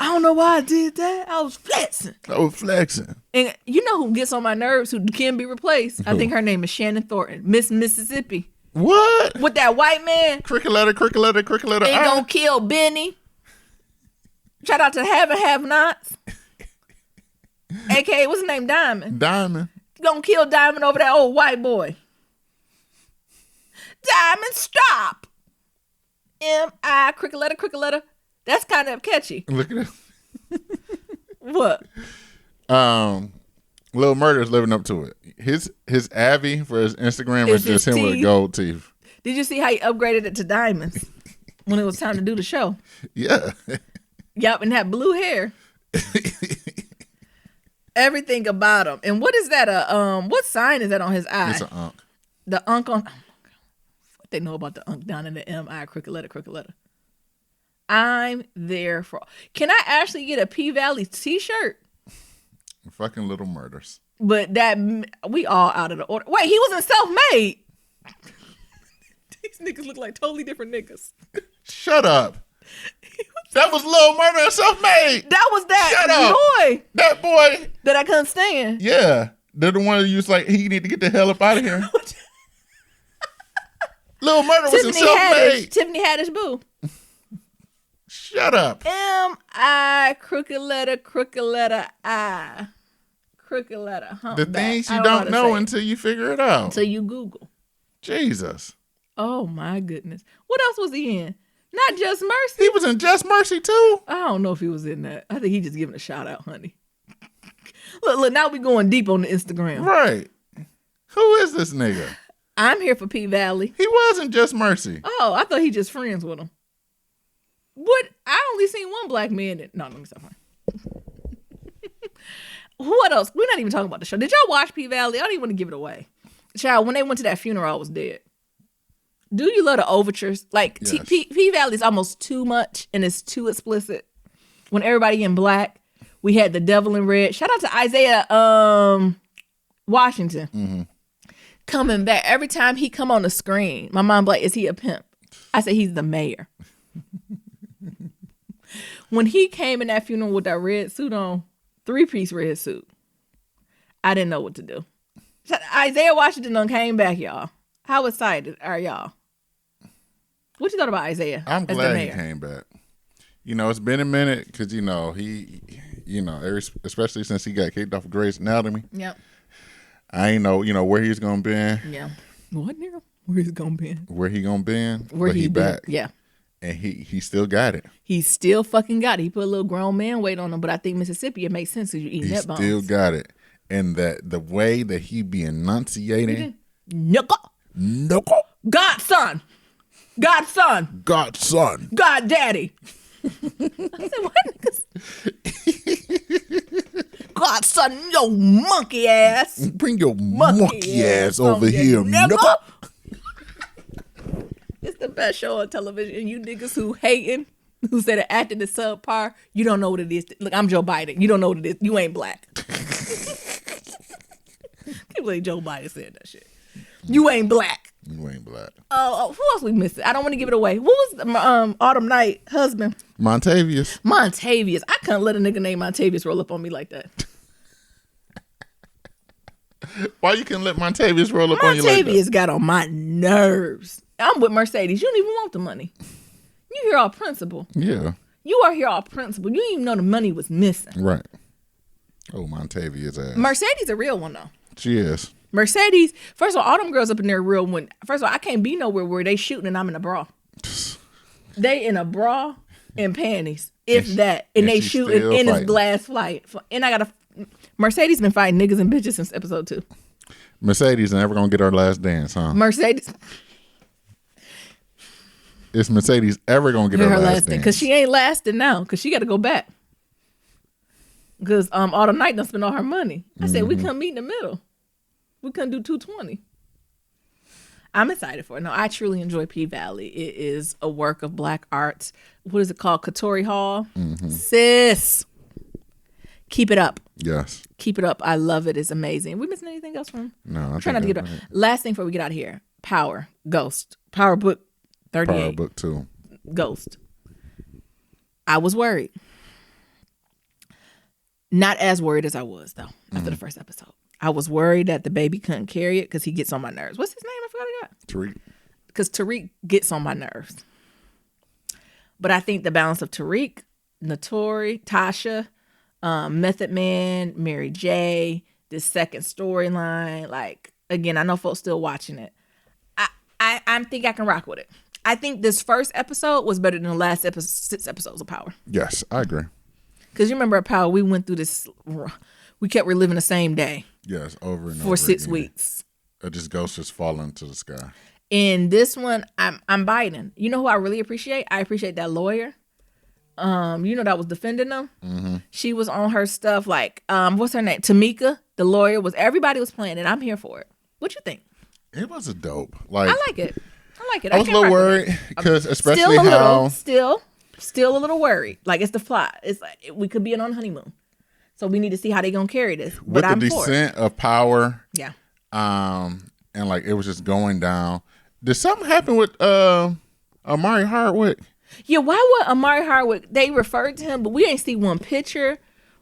I don't know why I did that. I was flexing. I was flexing. And you know who gets on my nerves, who can be replaced? I think her name is Shannon Thornton, Miss Mississippi. What? With that white man. Cricket letter. Ain't gonna kill Benny. Shout out to Have and Have Nots. AKA, what's his name? Diamond. Diamond. Gonna kill Diamond over that old white boy. Diamond, stop. M-I, cricket letter. That's kind of catchy. Look at it. What? Little Murder's living up to it. His Avi for his Instagram is It's just his him with teeth. gold teeth. Did you see how he upgraded it to diamonds when it was time to do the show? Yeah. Yup, and had blue hair. Everything about him. And what is that? What sign is that on his eye? It's an unk. The unk on. Oh my God. What they know about the unk down in the M-I, cricket letter. I'm there for. Can I actually get a P Valley T-shirt? Fucking Little Murders. But that we all out of the order. Wait, he wasn't self-made. These niggas look like totally different niggas. Shut up. That was Little Murder and Self-Made. That was that Shut up. boy That boy. that I couldn't stand. Yeah. They're the one who was like, he need to get the hell up out of here. Little Murder was in Self-Made. Tiffany Haddish boo. Shut up. M-I, crooked letter I. Crooked letter, The humpback. things I you know how don't to know say it. until you figure it out. Until you Google. Jesus. Oh my goodness. What else was he in? Not Just Mercy. He was in Just Mercy too. I don't know if he was in that. I think he just giving a shout out, honey. Look, now we going deep on the Instagram. Right. Who is this nigga? I'm here for P Valley. He was in Just Mercy. Oh, I thought he just friends with him. What? I only seen one black man in. No, let me stop. What else? We're not even talking about the show. Did y'all watch P Valley? I don't even want to give it away. Child, when they went to that funeral, I was dead. Do you love the overtures? Like Yes. P Valley is almost too much and it's too explicit. When everybody in black, we had the devil in red. Shout out to Isaiah Washington coming back. Every time he come on the screen, my mom like, is he a pimp? I said he's the mayor. When he came in that funeral with that red suit on, 3-piece red suit, I didn't know what to do. Isaiah Washington done came back, y'all. How excited are y'all? What you thought about Isaiah? I'm as the glad he mayor? came back. You know, it's been a minute because he, especially since he got kicked off of Grey's Anatomy. Yep. I ain't know, where he's gonna be, Yeah. What now? Where he's gonna be? where he gonna be, Where but he been. back, Yeah. and he still got it. He still fucking got it. He put a little grown man weight on him, but I think Mississippi, it makes sense because you're eating He that bones. still got it, and that the way that he be enunciating, Knuckle. knuckle, Godson. Godson. Godson, God daddy. I said, what niggas? Godson, yo monkey ass. bring your monkey ass over here, knuckle. It's the best show on television. And you niggas who hating, who said it acting is subpar, you don't know what it is. Look, I'm Joe Biden. You don't know what it is. You ain't black. Can't believe Joe Biden said that shit. You ain't black. You ain't black. Oh, who else we missing? I don't want to give it away. What was Autumn Night husband? Montavious. Montavious. I couldn't let a nigga named Montavious roll up on me like that. Why you can let Montavious roll up on you like that? Montavious got on my nerves. I'm with Mercedes. You don't even want the money. You here all principle. Yeah, You are here all principle. You didn't even know the money was missing. right. Oh, Montavious ass. Mercedes a real one though. She is. Mercedes, first of all them girls up in there real one. First of all, I can't be nowhere where they shooting and I'm in a bra. They in a bra and panties, if that, and they she shooting still in this fighting. glass flight. And I got a Mercedes been fighting niggas and bitches since episode 2. Mercedes never gonna get her last dance, huh? Mercedes Is Mercedes ever gonna get her her last last thing dance? because she ain't lasting now because she got to go back. Because Autumn Night done spend all her money. I said we couldn't meet in the middle. We couldn't do 220. I'm excited for it. No, I truly enjoy P Valley. It is a work of black art. What is it called? Katori Hall. Sis, keep it up. Yes. Keep it up. I love it. It's amazing. We missing anything else from? No, I'm trying not to get it. last thing before we get out of here. Power Ghost. Power Book 38. Power Book 2. Ghost. I was worried. Not as worried as I was though after the first episode. I was worried that the baby couldn't carry it because he gets on my nerves. What's his name? I forgot again. Tariq. Because Tariq gets on my nerves. But I think the balance of Tariq, Notori, Tasha, Method Man, Mary J, this second storyline, like again, I know folks still watching it. I think I can rock with it. I think this first episode was better than the last 6 episodes of Power. Yes, I agree. Because you remember at Power, we went through this, we kept reliving the same day Yes, over and over for 6 again. weeks. It just ghosts just falling to the sky. In this one, I'm Biden. You know who I really appreciate? I appreciate that lawyer. That was defending them. Mm-hmm. She was on her stuff like, what's her name? Tamika, the lawyer, everybody was playing it. I'm here for it. What you think? It was a dope. Like I like it. I was a can't little rock with worried it. because especially Still a how little, still a little worried. Like it's the plot. It's like we could be on honeymoon, so we need to see how they gonna carry this. with But the I'm for it. descent of power, Yeah. and like it was just going down. Did something happen with Amari Hardwick? Yeah, why would Amari Hardwick? They referred to him, but we ain't see one picture.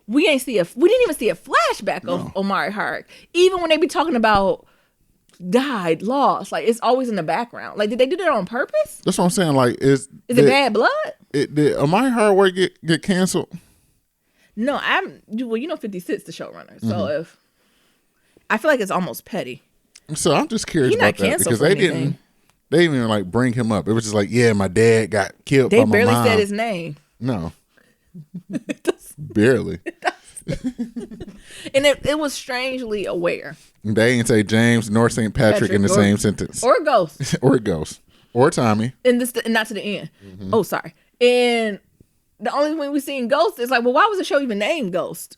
We didn't even see a flashback of Omari Hardwick. Even when they be talking about died, lost, like it's always in the background. Like, did they do that on purpose? That's what I'm saying. Like, is it bad blood? Did Amari Hardwick get canceled? No, 50 Cent's the showrunner. So if I feel like it's almost petty. So I'm just curious He not about that canceled because for anything. they didn't even like bring him up. It was just like, yeah, my dad got killed They by my barely mom. said his name. No, barely. And it was strangely aware. They ain't say James nor St. Patrick in the or- same sentence, Or Ghost. or Ghost, or Tommy. And not to the end. Oh, sorry. And the only thing we seen Ghost is like, well, why was the show even named Ghost?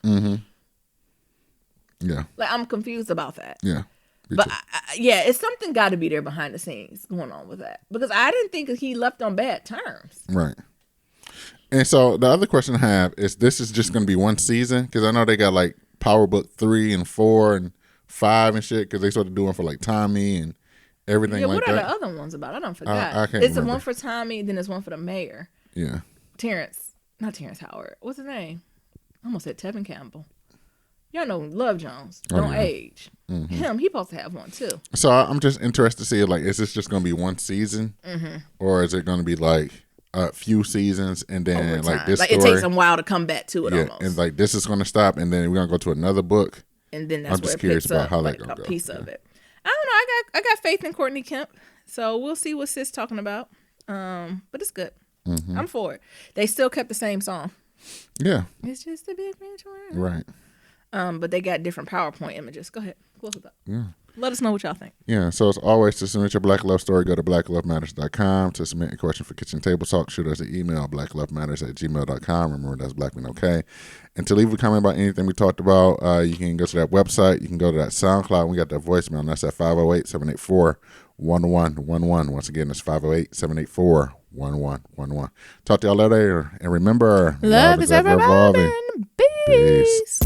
Yeah, Like, I'm confused about that. yeah. But yeah, it's something got to be there behind the scenes going on with that, because I didn't think he left on bad terms. Right. And so the other question I have is, this is just going to be one season? Because I know they got like Power Book 3 and 4 and 5 and shit, because they started doing for like Tommy and everything Yeah, like what that. are the other ones about? I don't forgot. I can't It's the remember. one for Tommy, then there's one for the mayor. Yeah. Not Terrence Howard. What's his name? I almost said Tevin Campbell. Y'all know Love Jones. Don't yeah. age. Him, he supposed to have one too. So I'm just interested to see, like, is this just going to be one season? Or is it going to be like a few seasons and then Over like time. this Like story? it takes a while to come back to it yeah, almost. and like this is going to stop and then we're going to go to another book. And then that's I'm where just it curious picks about up how that like gonna a go. piece of it. I don't know. I got faith in Courtney Kemp, so we'll see what Sis talking about. But it's good. I'm for it. They still kept the same song. Yeah. It's just a big bench around. Right. But they got different PowerPoint images. Go ahead, close it up. Let us know what y'all think. Yeah, so as always, to submit your Black Love story, go to blacklovematters.com. To submit a question for Kitchen Table Talk, shoot us an email, blacklovematters@gmail.com. Remember, that's Black Men Okay. And to leave a comment about anything we talked about, you can go to that website. You can go to that SoundCloud. We got that voicemail, and that's at 508-784-1111. Once again, it's 508-784-1111. Talk to y'all later, and remember, Love is ever evolving. Peace.